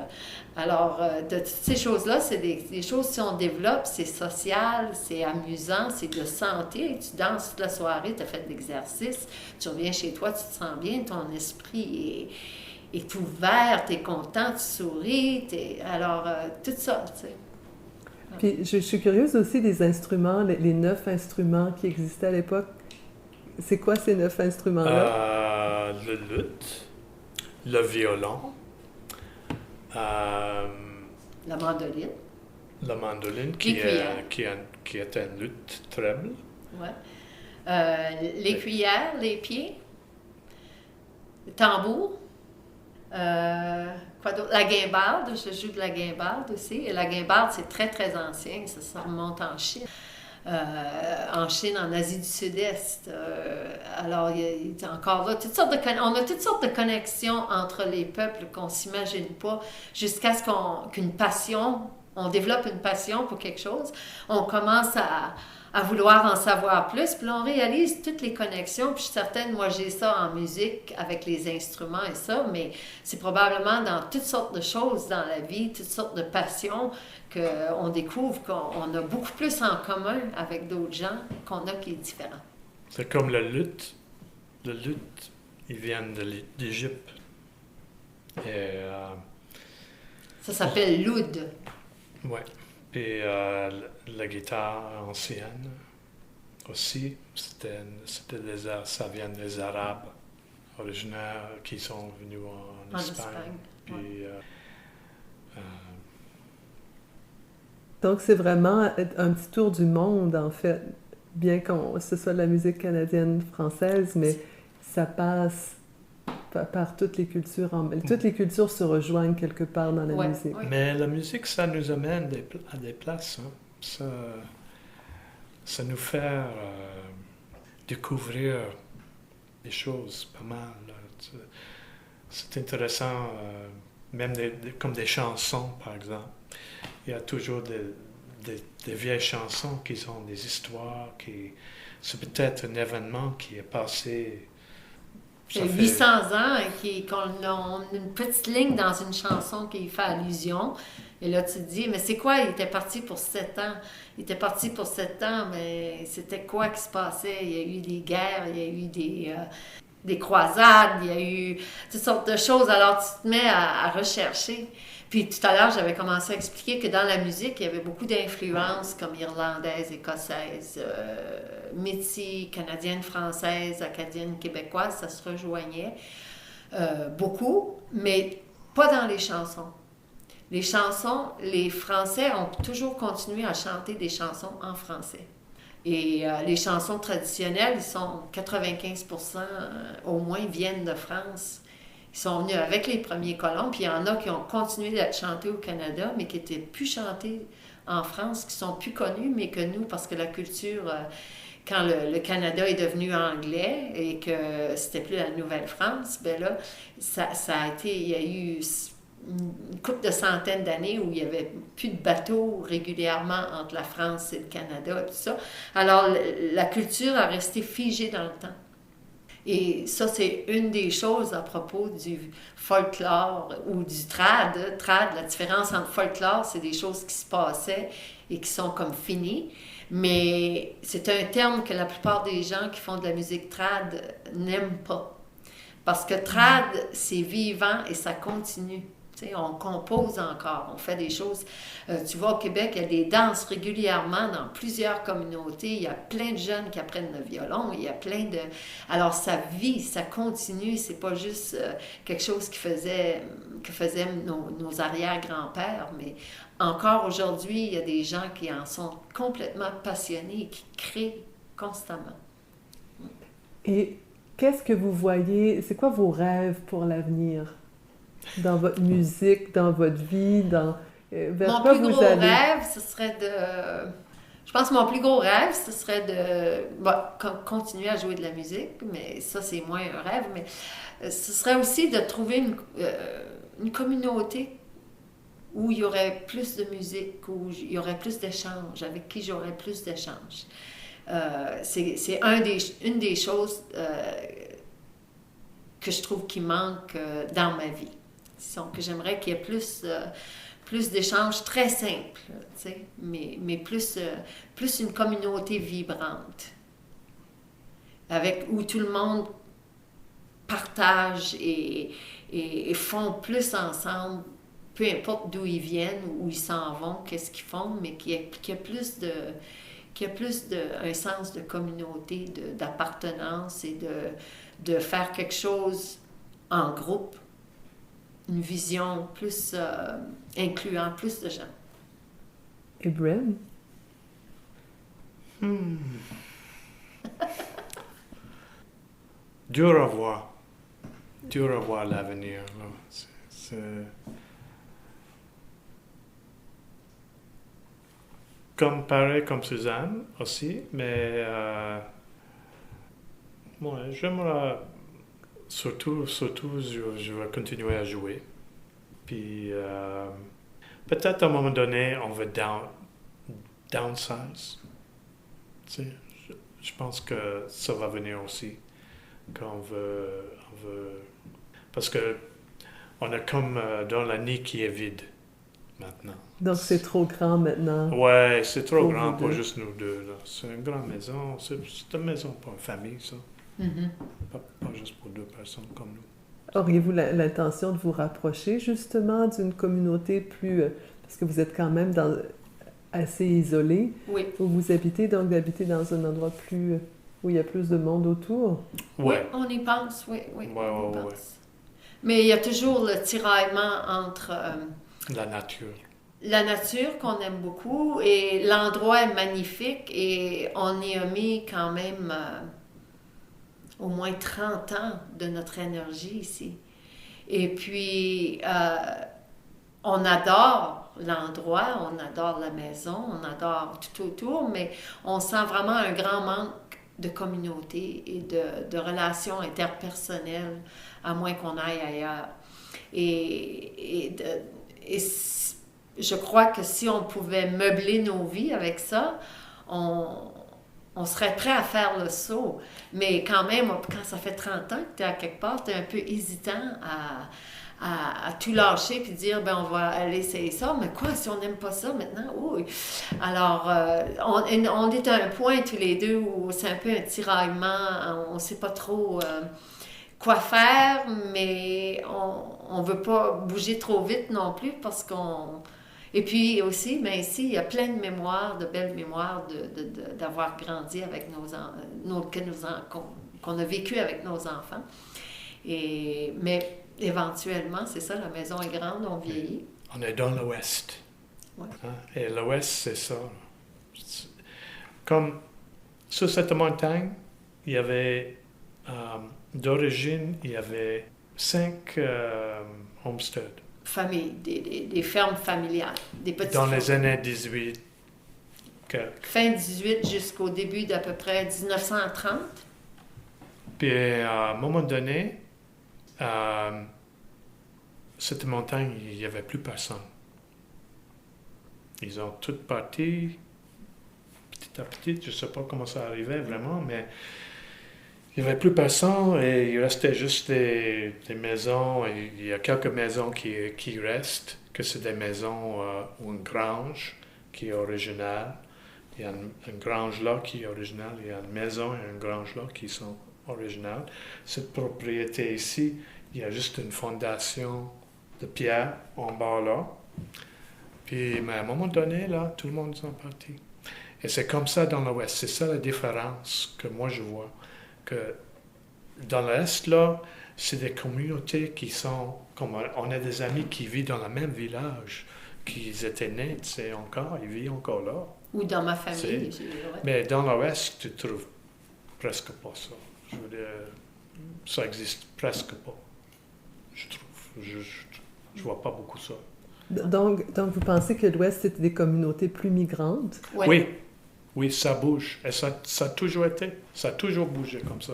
Alors, de toutes ces choses-là, c'est des choses, si on développe, c'est social, c'est amusant, c'est de santé. Tu danses toute la soirée, tu as fait de l'exercice, tu reviens chez toi, tu te sens bien, ton esprit es ouvert, tu es content, tu souris, alors tout ça, tu sais. Puis je suis curieuse aussi des instruments, les 9 instruments qui existaient à l'époque. C'est quoi ces 9 instruments-là? Le luth, le violon, La mandoline. la mandoline qui est un luth treble. Ouais. Les cuillères, les pieds, le tambour, quoi d'autre? La guimbarde, je joue de la guimbarde aussi. Et la guimbarde, c'est très, très ancien, ça remonte en Chine. En Asie du Sud-Est. Alors, il y a encore là, on a toutes sortes de connexions entre les peuples qu'on ne s'imagine pas, jusqu'à ce qu'une passion, on développe une passion pour quelque chose, on commence à vouloir en savoir plus, puis là, on réalise toutes les connexions, puis je suis certaine, moi, j'ai ça en musique, avec les instruments et ça, mais c'est probablement dans toutes sortes de choses dans la vie, toutes sortes de passions, qu'on découvre qu'on a beaucoup plus en commun avec d'autres gens qu'on a qui est différent. C'est comme le luth. Le luth, ils viennent d'Égypte. Et, ça s'appelle l'oud. Oui. Puis la guitare ancienne aussi, ça vient des Arabes originaires qui sont venus en Espagne. Puis, Donc, c'est vraiment un petit tour du monde, en fait. Bien que ce soit de la musique canadienne-française, mais ça passe par toutes les cultures. Toutes les cultures se rejoignent quelque part dans la musique. Oui. Mais la musique, ça nous amène à des places. Hein. Ça nous fait découvrir des choses pas mal. C'est intéressant, même comme des chansons, par exemple. Il y a toujours des vieilles chansons qui ont des histoires, c'est peut-être un événement qui est passé. Il y a 800 ans qu'on a une petite ligne dans une chanson qui fait allusion. Et là, tu te dis, mais c'est quoi? Il était parti pour 7 ans. Il était parti pour 7 ans, mais c'était quoi qui se passait? Il y a eu des guerres, il y a eu des croisades, il y a eu toutes sortes de choses. Alors, tu te mets à rechercher. Puis tout à l'heure, j'avais commencé à expliquer que dans la musique, il y avait beaucoup d'influences comme irlandaise, écossaise, métis, canadienne, française, acadienne, québécoise, ça se rejoignait beaucoup, mais pas dans les chansons. Les chansons, les Français ont toujours continué à chanter des chansons en français. Et les chansons traditionnelles, 95% au moins viennent de France. Ils sont venus avec les premiers colons, puis il y en a qui ont continué d'être chantés au Canada, mais qui n'étaient plus chantés en France, qui sont plus connus, mais que nous, parce que la culture, quand le Canada est devenu anglais et que c'était plus la Nouvelle-France, ben là, il y a eu une couple de centaines d'années où il n'y avait plus de bateaux régulièrement entre la France et le Canada, et tout ça. Alors, la culture a resté figée dans le temps. Et ça, c'est une des choses à propos du folklore ou du trad. Trad, la différence entre folklore, c'est des choses qui se passaient et qui sont comme finies. Mais c'est un terme que la plupart des gens qui font de la musique trad n'aiment pas. Parce que trad, c'est vivant et ça continue. T'sais, on compose encore, on fait des choses. Tu vois, au Québec, il y a des danses régulièrement dans plusieurs communautés. Il y a plein de jeunes qui apprennent le violon. Il y a plein de... Alors, ça vit, ça continue. C'est pas juste quelque chose que faisaient nos arrière-grands-pères, mais encore aujourd'hui, il y a des gens qui en sont complètement passionnés et qui créent constamment. Et qu'est-ce que vous voyez? C'est quoi vos rêves pour l'avenir? Dans votre musique, dans votre vie, vers quoi vous allez? Mon plus gros rêve, ce serait de... Je pense que mon plus gros rêve, ce serait de continuer à jouer de la musique, mais ça, c'est moins un rêve, mais ce serait aussi de trouver une communauté où il y aurait plus de musique, où il y aurait plus d'échanges, avec qui j'aurais plus d'échanges. C'est une des choses que je trouve qui manque dans ma vie. Disons que j'aimerais qu'il y ait plus d'échanges très simples, mais plus une communauté vibrante, où tout le monde partagent et font plus ensemble, peu importe d'où ils viennent, où ils s'en vont, qu'est-ce qu'ils font, mais qu'il y a plus un sens de communauté, d'appartenance et de faire quelque chose en groupe, une vision plus incluant plus de gens. Et Bren? Dur à voir l'avenir. Là. Pareil comme Suzanne aussi, mais j'aimerais surtout je vais continuer à jouer. Puis peut-être à un moment donné, on va downsize. Tu sais, je pense que ça va venir aussi. Qu'on veut parce que on a comme dans la nid qui est vide maintenant. Donc c'est trop grand maintenant. Ouais, c'est trop pour grand vous pour deux. juste nous deux. Là. C'est une grande maison. C'est une maison pour une famille, ça. Mm-hmm. Pas juste pour deux personnes comme nous. Auriez-vous l'intention de vous rapprocher justement d'une communauté plus... parce que vous êtes quand même assez isolé Oui. où vous habitez, donc d'habiter dans un endroit plus... où il y a plus de monde autour? Ouais. Oui, on y pense, oui, on y Ouais. pense. Mais il y a toujours le tiraillement entre La nature. la nature qu'on aime beaucoup et l'endroit est magnifique et on y a mis quand même au moins 30 ans de notre énergie ici. Et puis, on adore l'endroit, on adore la maison, on adore tout autour, mais on sent vraiment un grand manque de communauté et de relations interpersonnelles, à moins qu'on aille ailleurs. Et je crois que si on pouvait meubler nos vies avec ça, on serait prêt à faire le saut. Mais quand même, quand ça fait 30 ans que tu es à quelque part, tu es un peu hésitant à tout lâcher puis dire, ben on va aller essayer ça. Mais quoi, si on n'aime pas ça maintenant? Oui. Alors, on est à un point tous les deux où c'est un peu un tiraillement. On ne sait pas trop quoi faire, mais on ne veut pas bouger trop vite non plus parce qu'on... Et puis aussi, mais ici, il y a plein de mémoires, de belles mémoires d'avoir grandi avec qu'on a vécu avec nos enfants. Mais éventuellement, c'est ça, la maison est grande, on vieillit. On est dans l'Ouest. Ouais. Hein? Et l'Ouest, c'est ça. Comme sur cette montagne, il y avait, d'origine, il y avait 5 homesteads. Famille, des fermes familiales, des petites Dans les fermes. années 18. Fin 18 jusqu'au début d'à peu près 1930. Puis à un moment donné, cette montagne, il n'y avait plus personne. Ils ont toutes parti, petit à petit, je ne sais pas comment ça arrivait vraiment, mais il n'y avait plus personne et il restait juste des maisons. Et il y a quelques maisons qui restent, que c'est des maisons ou une grange qui est originale. Il y a une grange là qui est originale, il y a une maison et une grange là qui sont originales. Cette propriété ici, il y a juste une fondation de pierre en bas là. Puis, mais à un moment donné, là, tout le monde est parti. Et c'est comme ça dans l'Ouest. C'est ça la différence que moi je vois. Que dans l'Est, là, c'est des communautés qui sont... Comme on a des amis qui vivent dans le même village, qui étaient nés, tu sais, encore, ils vivent encore là. Ou dans ma famille. Mais dans l'Ouest, tu trouves presque pas ça. Je veux dire, ça existe presque pas, je trouve. Je vois pas beaucoup ça. Donc vous pensez que l'Ouest, c'était des communautés plus migrantes? Ouais. Oui, ça bouge. Et ça a toujours été. Ça a toujours bougé comme ça.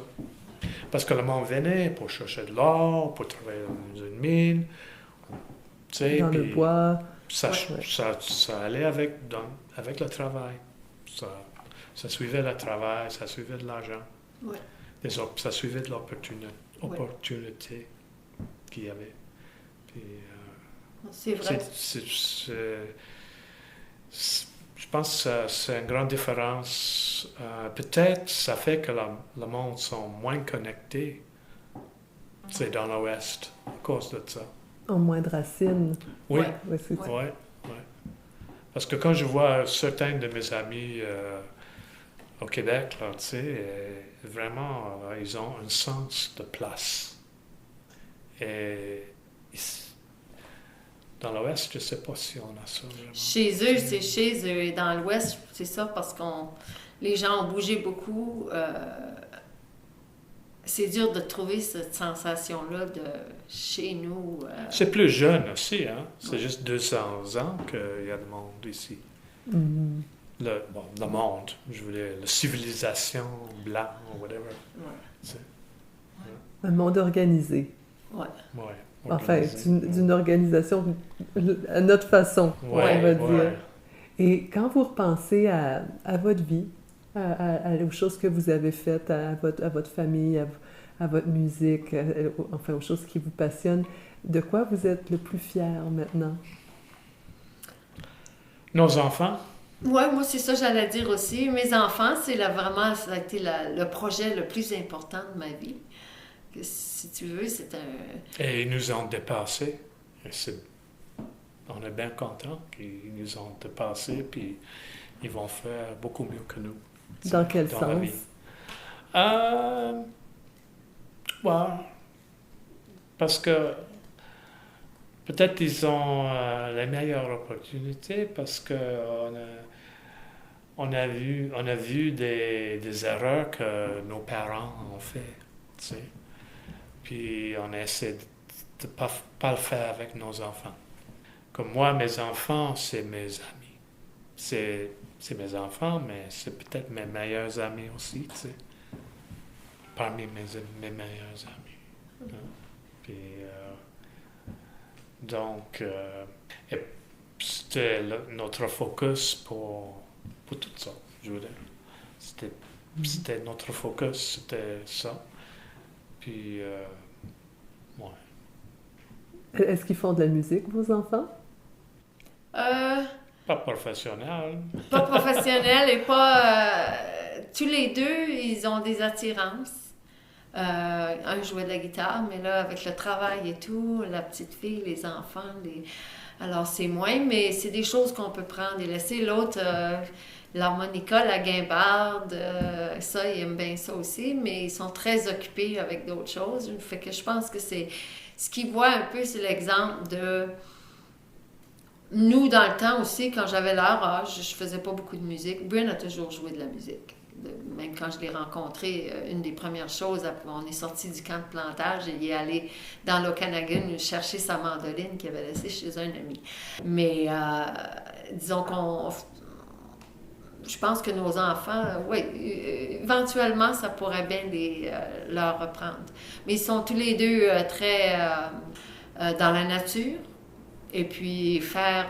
Parce que le monde venait pour chercher de l'or, pour travailler dans une mine. Tu sais, Dans le bois. Ça allait avec le travail. Ça suivait le travail, ça suivait de l'argent. Ouais. Ça suivait de l'opportunité qu'il y avait. Puis, c'est vrai. Je pense que c'est une grande différence. Peut-être ça fait que le monde sont moins connectés c'est dans l'Ouest à cause de ça. En moins de racines. Oui, Ouais. Ouais, c'est oui, ça. oui. Parce que quand je vois certains de mes amis au Québec, là, tu sais, vraiment, ils ont un sens de place. Et dans l'Ouest, je ne sais pas si on a ça vraiment. Chez eux, c'est chez eux. Et dans l'Ouest, c'est ça parce que les gens ont bougé beaucoup. C'est dur de trouver cette sensation-là de chez nous. C'est plus jeune aussi, hein? C'est juste 200 ans qu'il y a de monde ici. Mhm. Le monde, je veux dire, la civilisation blanc ou whatever. Ouais. C'est- Un monde organisé. Ouais. Ouais, Enfin, organisé. d'une organisation à notre façon, on va Ouais, dire. ouais. Et quand vous repensez à votre vie, aux choses que vous avez faites, à votre famille, à votre musique, enfin aux choses qui vous passionnent, de quoi vous êtes le plus fier maintenant? Nos enfants, Ouais, moi, c'est ça que j'allais dire aussi. Mes enfants, vraiment, ça a été le projet le plus important de ma vie. Que, si tu veux, c'est un... et ils nous ont dépassés. Et on est bien contents qu'ils nous ont dépassés, puis ils vont faire beaucoup mieux que nous. Dans quel la sens? vie. Ouais, parce que peut-être ils ont les meilleures opportunités parce que on a vu des erreurs que nos parents ont fait, tu sais. Puis on essaie de pas le faire avec nos enfants. Comme moi, mes enfants, c'est mes amis. C'est mes enfants, mais c'est peut-être mes meilleurs amis aussi, tu sais. Parmi mes meilleurs amis. Hein. Puis, donc, et c'était notre focus pour tout ça, je veux dire. C'était notre focus, c'était ça. Puis, ouais. Est-ce qu'ils font de la musique, vos enfants? Pas professionnel. Pas professionnel et pas... tous les deux, ils ont des attirances. Un jouait de la guitare, mais là, avec le travail et tout, la petite fille, les enfants, alors c'est moins, mais c'est des choses qu'on peut prendre et laisser. L'autre, l'harmonica, la guimbarde, ça, ils aiment bien ça aussi, mais ils sont très occupés avec d'autres choses. Fait que je pense que c'est... Ce qu'ils voient un peu, c'est l'exemple de... Nous, dans le temps aussi, quand j'avais leur âge, je faisais pas beaucoup de musique. Brian a toujours joué de la musique. Même quand je l'ai rencontré, une des premières choses, on est sorti du camp de plantage et il est allé dans l'Okanagan chercher sa mandoline qu'il avait laissée chez un ami. Mais disons je pense que nos enfants, oui, éventuellement, ça pourrait bien leur reprendre. Mais ils sont tous les deux très dans la nature. Et puis faire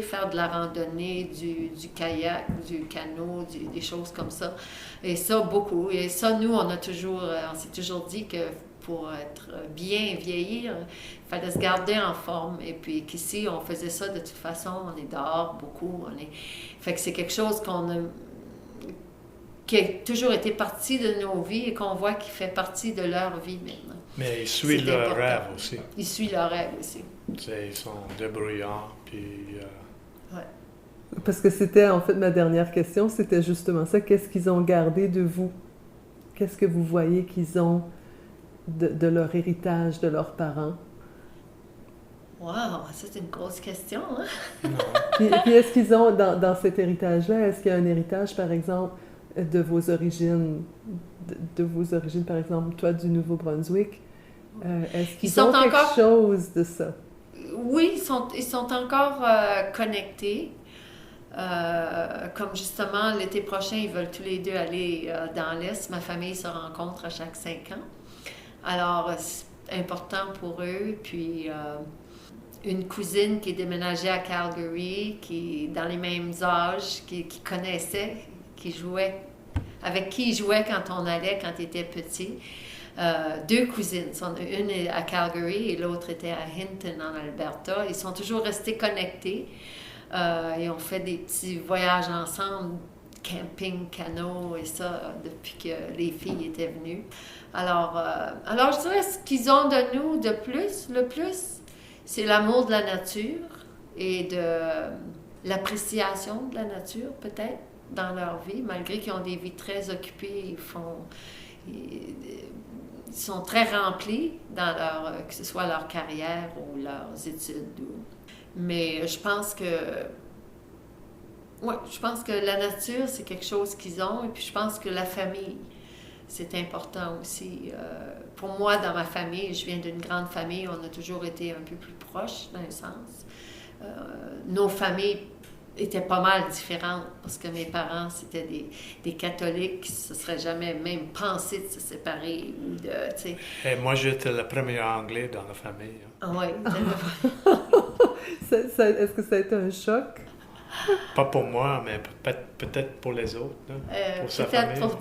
faire de la randonnée, du kayak, du canot, des choses comme ça. Et ça, beaucoup. Et ça, nous, on s'est toujours dit que pour être bien vieillir, il fallait se garder en forme. Et puis qu'ici, on faisait ça de toute façon. On est dehors beaucoup. Fait que c'est quelque chose qui a toujours été partie de nos vies et qu'on voit qui fait partie de leur vie maintenant. Mais ils suivent leur rêve aussi. Ils suivent leur rêve aussi. Ils sont débrouillants, puis... Ouais. Parce que c'était, en fait, ma dernière question, c'était justement ça. Qu'est-ce qu'ils ont gardé de vous? Qu'est-ce que vous voyez qu'ils ont de leur héritage, de leurs parents? Wow, ça c'est une grosse question, hein? Puis est-ce qu'ils ont, dans cet héritage-là, est-ce qu'il y a un héritage, par exemple, de vos origines, par exemple, toi du Nouveau-Brunswick? Est-ce qu'ils ont quelque chose de ça? Oui, ils sont encore connectés. Comme justement, l'été prochain, ils veulent tous les deux aller dans l'Est. Ma famille se rencontre à chaque 5 ans. Alors, c'est important pour eux. Puis, une cousine qui est déménagée à Calgary, qui est dans les mêmes âges, qui connaissait, avec qui il jouait quand on allait, quand il était petit. 2 cousines. Une est à Calgary et l'autre était à Hinton, en Alberta. Ils sont toujours restés connectés. Ils ont fait des petits voyages ensemble camping, canot et ça depuis que les filles étaient venues. Alors je dirais ce qu'ils ont de nous le plus, c'est l'amour de la nature et de l'appréciation de la nature peut-être dans leur vie, malgré qu'ils ont des vies très occupées, ils sont très remplis dans que ce soit leur carrière ou leurs études. Mais je pense que la nature, c'est quelque chose qu'ils ont. Et puis je pense que la famille, c'est important aussi. Pour moi, dans ma famille, je viens d'une grande famille, on a toujours été un peu plus proches, dans un sens. Nos familles étaient pas mal différentes, parce que mes parents, c'était des catholiques qui ne se seraient jamais même pensé de se séparer. Et moi, j'étais le premier anglais dans la famille. Ah oui. Est-ce que ça a été un choc? Pas pour moi, mais peut-être pour les autres, pour sa famille. Peut-être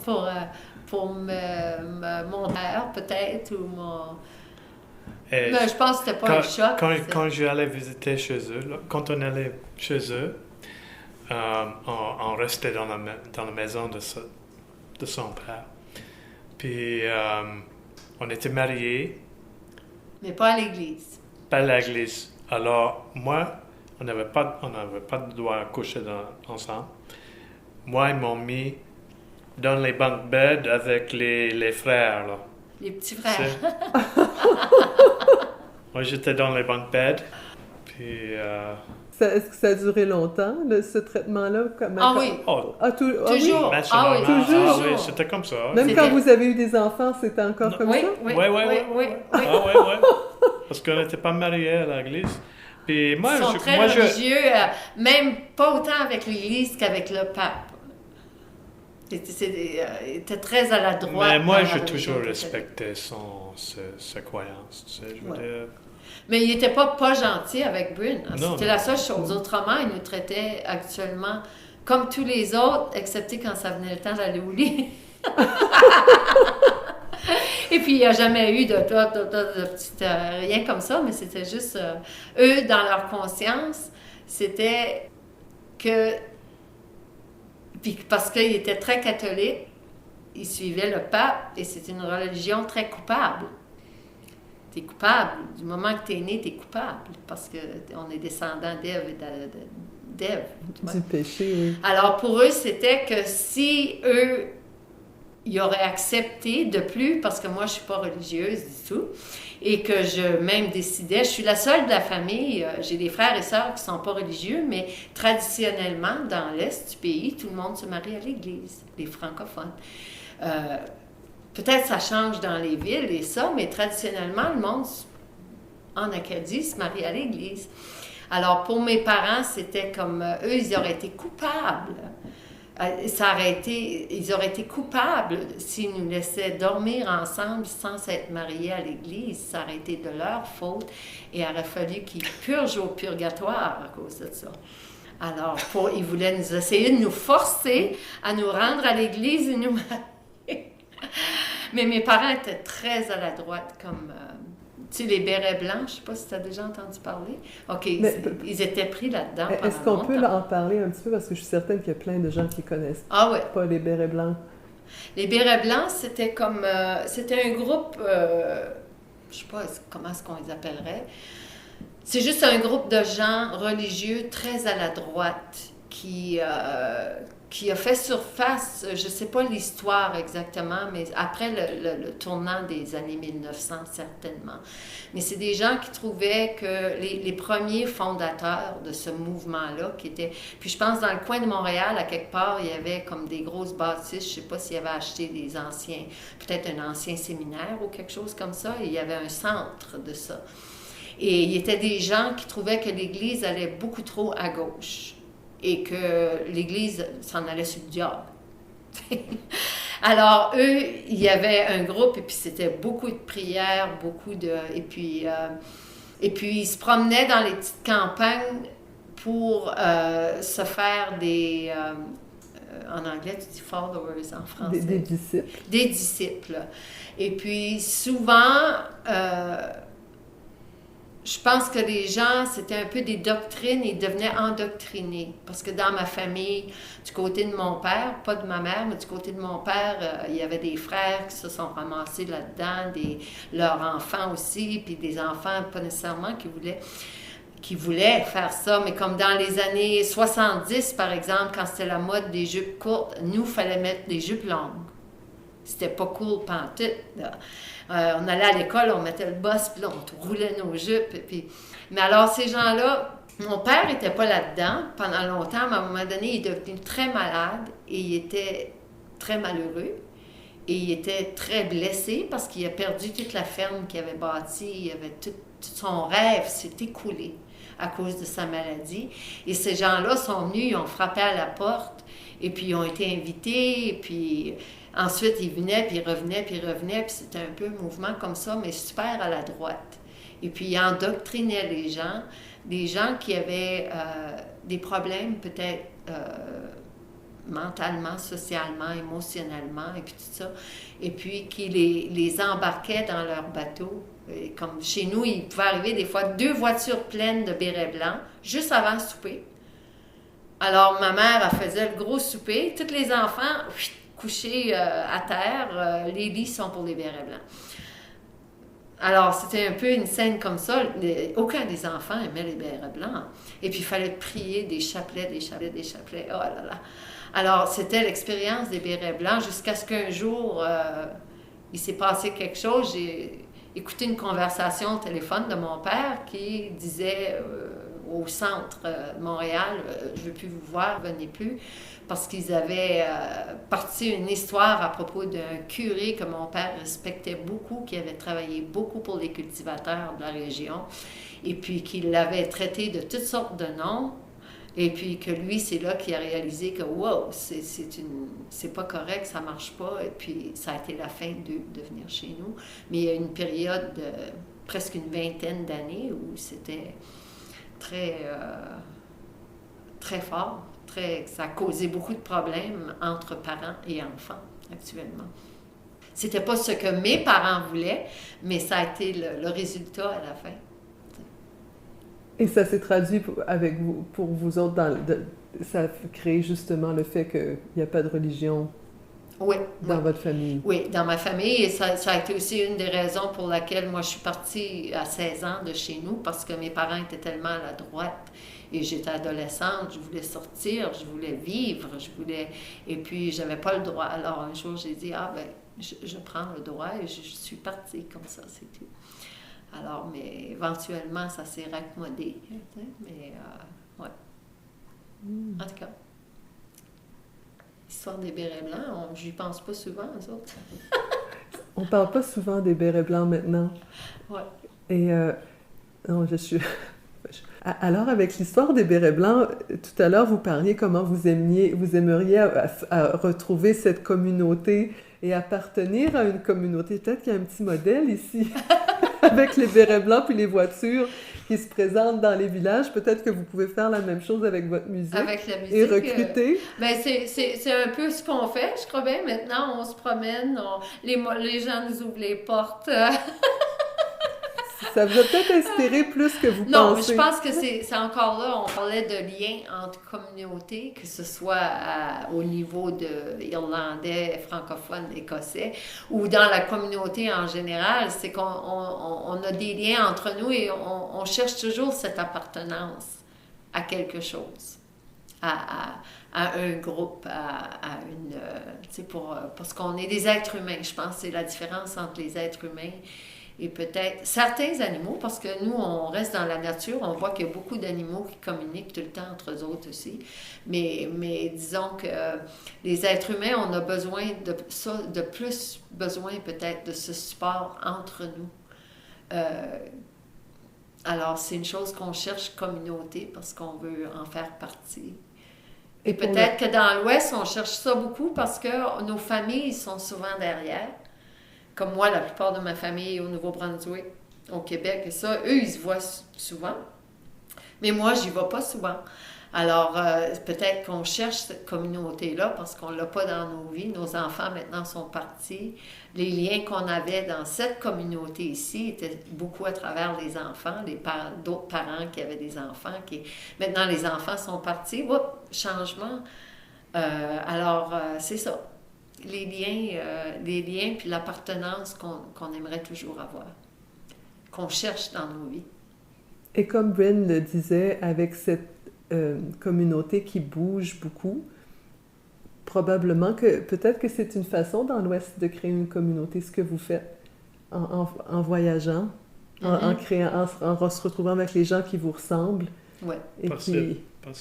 pour mon père, peut-être, ou mon... Mais je pense que c'était pas un choc. Quand j'allais visiter chez eux, quand on allait chez eux, on restait dans la maison de son père. Puis, on était mariés. Mais pas à l'église. Pas à l'église. Alors, moi, on n'avait pas de droit à coucher ensemble. Moi, ils m'ont mis dans les bunk beds avec les frères, là. Les petits frères. Moi, j'étais dans les bunk beds. Puis... Est-ce que ça a duré longtemps, ce traitement-là? Oui. Toujours. Oui. Toujours. Oui, c'était comme ça. Même quand vous avez eu des enfants, c'était encore comme ça? Oui. Parce qu'on n'était pas mariés à l'église. Puis moi, ils sont très religieux, même pas autant avec l'Église qu'avec le pape. Il était très à la droite. Mais moi, j'ai toujours respecté ses croyances, tu sais, je veux dire. Mais il n'était pas gentil avec Bryn. C'était la seule chose. Non. Autrement, il nous traitait actuellement comme tous les autres, excepté quand ça venait le temps d'aller au lit. Et puis, il n'y a jamais eu de petite... rien comme ça, mais c'était juste... eux, dans leur conscience, c'était que... Puis parce qu'ils étaient très catholiques, ils suivaient le pape, et c'est une religion très coupable. T'es coupable. Du moment que t'es né, t'es coupable, parce qu'on est descendant d'Ève et d'Ève. Du péché, oui. Alors, pour eux, c'était que si eux... ils auraient accepté de plus, parce que moi, je ne suis pas religieuse du tout, et que je même décidais, je suis la seule de la famille, j'ai des frères et sœurs qui ne sont pas religieux, mais traditionnellement, dans l'Est du pays, tout le monde se marie à l'église, les francophones. Peut-être ça change dans les villes et ça, mais traditionnellement, le monde en Acadie se marie à l'église. Alors, pour mes parents, c'était comme, eux, ils auraient été coupables. Ils auraient été coupables s'ils nous laissaient dormir ensemble sans s'être mariés à l'église. Ça aurait été de leur faute et il aurait fallu qu'ils purgent au purgatoire à cause de ça. Alors, ils voulaient nous essayer de nous forcer à nous rendre à l'église et nous marier. Mais mes parents étaient très à la droite, comme... tu sais, les bérets blancs, je ne sais pas si tu as déjà entendu parler. OK, ils étaient pris là-dedans pendant Est-ce qu'on peut longtemps. en parler un petit peu? Parce que je suis certaine qu'il y a plein de gens qui connaissent pas les bérets blancs. Les bérets blancs, c'était comme... c'était un groupe... je ne sais pas comment est-ce qu'on les appellerait. C'est juste un groupe de gens religieux très à la droite qui a fait surface, je ne sais pas l'histoire exactement, mais après le tournant des années 1900, certainement. Mais c'est des gens qui trouvaient que les premiers fondateurs de ce mouvement-là, qui étaient... Puis je pense dans le coin de Montréal, à quelque part, il y avait comme des grosses bâtisses, je ne sais pas s'il y avait acheté des anciens, peut-être un ancien séminaire ou quelque chose comme ça, et il y avait un centre de ça. Et il y était des gens qui trouvaient que l'Église allait beaucoup trop à gauche et que l'Église s'en allait sur le diable. Alors, eux, il y avait un groupe, et puis c'était beaucoup de prières, Et puis, ils se promenaient dans les petites campagnes pour se faire des... en anglais, tu dis followers, en français. Des disciples. Des disciples. Et puis, souvent... je pense que les gens, c'était un peu des doctrines, ils devenaient endoctrinés. Parce que dans ma famille, du côté de mon père, pas de ma mère, mais du côté de mon père, il y avait des frères qui se sont ramassés là-dedans, leurs enfants aussi, puis des enfants pas nécessairement qui voulaient faire ça, mais comme dans les années 70, par exemple, quand c'était la mode des jupes courtes, nous, il fallait mettre des jupes longues. C'était pas cool pantoute, là. On allait à l'école, on mettait le boss, puis là, on roulait nos jupes. Mais alors, ces gens-là, mon père n'était pas là-dedans pendant longtemps, mais à un moment donné, il est devenu très malade et il était très malheureux. Et il était très blessé parce qu'il a perdu toute la ferme qu'il avait bâtie. Il avait tout son rêve s'est écoulé à cause de sa maladie. Et ces gens-là sont venus, ils ont frappé à la porte, et puis ils ont été invités, et puis ensuite ils venaient, puis ils revenaient, puis c'était un peu un mouvement comme ça, mais super à la droite. Et puis ils endoctrinaient les gens qui avaient des problèmes peut-être mentalement, socialement, émotionnellement, et puis tout ça, et puis qui les embarquaient dans leur bateau. Et comme chez nous, il pouvait arriver des fois 2 voitures pleines de bérets blancs, juste avant le souper. Alors, ma mère, elle faisait le gros souper, tous les enfants couchés à terre, les lits sont pour les bérets blancs. Alors, c'était un peu une scène comme ça. Aucun des enfants aimait les bérets blancs. Et puis, il fallait prier des chapelets. Oh là là! Alors, c'était l'expérience des bérets blancs jusqu'à ce qu'un jour, il s'est passé quelque chose. J'ai écouté une conversation au téléphone de mon père qui disait au centre de Montréal, je ne veux plus vous voir, venez plus, parce qu'ils avaient parti une histoire à propos d'un curé que mon père respectait beaucoup, qui avait travaillé beaucoup pour les cultivateurs de la région, et puis qu'il l'avait traité de toutes sortes de noms. Et puis que lui, c'est là qu'il a réalisé que, wow, c'est pas correct, ça marche pas. Et puis ça a été la fin de venir chez nous. Mais il y a une période de presque une vingtaine d'années où c'était très, très fort. Ça a causé beaucoup de problèmes entre parents et enfants actuellement. C'était pas ce que mes parents voulaient, mais ça a été le résultat à la fin. Et ça s'est traduit pour vous autres, ça a créé justement le fait qu'il n'y a pas de religion dans votre famille. Oui, dans ma famille. Et ça a été aussi une des raisons pour laquelle moi je suis partie à 16 ans de chez nous, parce que mes parents étaient tellement à la droite. Et j'étais adolescente, je voulais sortir, je voulais vivre, et puis j'avais pas le droit. Alors un jour j'ai dit, je prends le droit, et je suis partie comme ça, c'est tout. Alors, mais éventuellement, ça s'est raccommodé, mais ouais. En tout cas, l'histoire des bérets blancs, j'y pense pas souvent, eux autres. On parle pas souvent des bérets blancs maintenant. Ouais. Et, non, je suis... Alors, avec l'histoire des bérets blancs, tout à l'heure, vous parliez comment vous aimeriez à retrouver cette communauté et appartenir à une communauté. Peut-être qu'il y a un petit modèle ici, avec les bérets blancs puis les voitures qui se présentent dans les villages. Peut-être que vous pouvez faire la même chose avec votre musique. Avec la musique. Et recruter. C'est un peu ce qu'on fait, je crois bien. Maintenant, on se promène, les gens nous ouvrent les portes. Ça vous a peut-être inspiré plus que vous pensez. Non, je pense que c'est encore là, on parlait de lien entre communautés, que ce soit au niveau de irlandais, francophone, écossais, ou dans la communauté en général, c'est qu'on a des liens entre nous et on cherche toujours cette appartenance à quelque chose, à un groupe, à une... parce qu'on est des êtres humains, je pense que c'est la différence entre les êtres humains et peut-être certains animaux, parce que nous, on reste dans la nature, on voit qu'il y a beaucoup d'animaux qui communiquent tout le temps entre eux autres aussi. Mais disons que les êtres humains, on a besoin de ça, de plus besoin peut-être de ce support entre nous. Alors, c'est une chose qu'on cherche, communauté, parce qu'on veut en faire partie. Et peut-être que dans l'Ouest, on cherche ça beaucoup parce que nos familles sont souvent derrière. Comme moi, la plupart de ma famille est au Nouveau-Brunswick, au Québec, et ça, eux, ils se voient souvent. Mais moi, j'y vais pas souvent. Alors, peut-être qu'on cherche cette communauté-là parce qu'on ne l'a pas dans nos vies. Nos enfants, maintenant, sont partis. Les liens qu'on avait dans cette communauté ici étaient beaucoup à travers les enfants, d'autres parents qui avaient des enfants. Maintenant, les enfants sont partis. Oups, changement. Alors, c'est ça. Les liens puis l'appartenance qu'on aimerait toujours avoir, qu'on cherche dans nos vies. Et comme Bryn le disait, avec cette communauté qui bouge beaucoup, probablement que peut-être que c'est une façon dans l'Ouest de créer une communauté, ce que vous faites en voyageant, en créant, en se retrouvant avec les gens qui vous ressemblent. Oui. Possible. Ouais.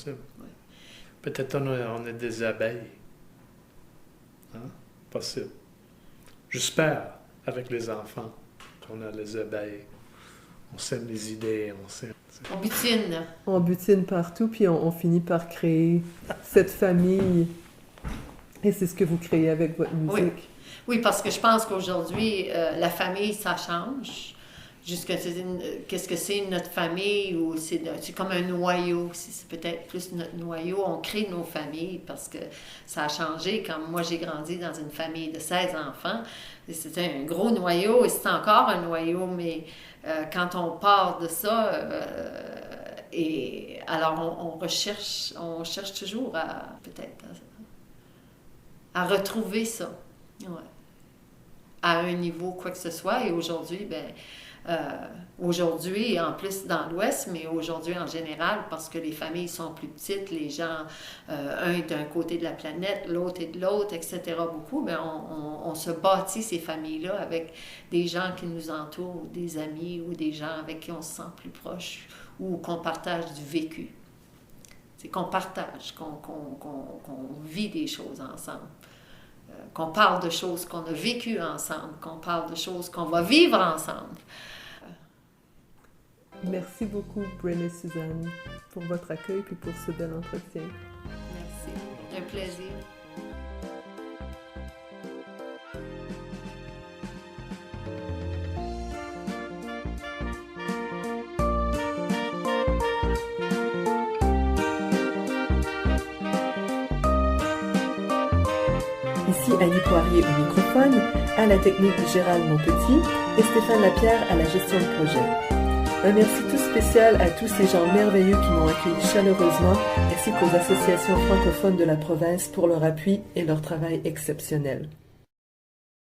Peut-être on est des abeilles. Hein? Possible. J'espère, avec les enfants, qu'on a les abeilles. On sème les idées, On butine. On butine partout, puis on finit par créer cette famille. Et c'est ce que vous créez avec votre musique. Oui, parce que je pense qu'aujourd'hui, la famille, ça change. Qu'est-ce que c'est notre famille, ou c'est comme un noyau. C'est peut-être plus notre noyau. On crée nos familles parce que ça a changé. Quand moi, j'ai grandi dans une famille de 16 enfants, c'était un gros noyau et c'est encore un noyau, mais quand on part de ça, et alors on cherche toujours à retrouver ça, à un niveau quoi que ce soit. Et aujourd'hui, aujourd'hui, en plus dans l'Ouest, mais aujourd'hui en général, parce que les familles sont plus petites, les gens, un est d'un côté de la planète, l'autre est de l'autre, etc. beaucoup, mais on se bâtit ces familles-là avec des gens qui nous entourent, ou des amis, ou des gens avec qui on se sent plus proche, ou qu'on partage du vécu. C'est qu'on partage, qu'on vit des choses ensemble. Qu'on parle de choses qu'on a vécues ensemble, qu'on parle de choses qu'on va vivre ensemble. Merci beaucoup, Bryn et Suzanne, pour votre accueil et pour ce bel entretien. Merci. Un plaisir. Ici Annie Poirier au microphone, à la technique Gérald Monpetit et Stéphane Lapierre à la gestion de projet. Un merci tout spécial à tous ces gens merveilleux qui m'ont accueilli chaleureusement, ainsi qu'aux associations francophones de la province pour leur appui et leur travail exceptionnel.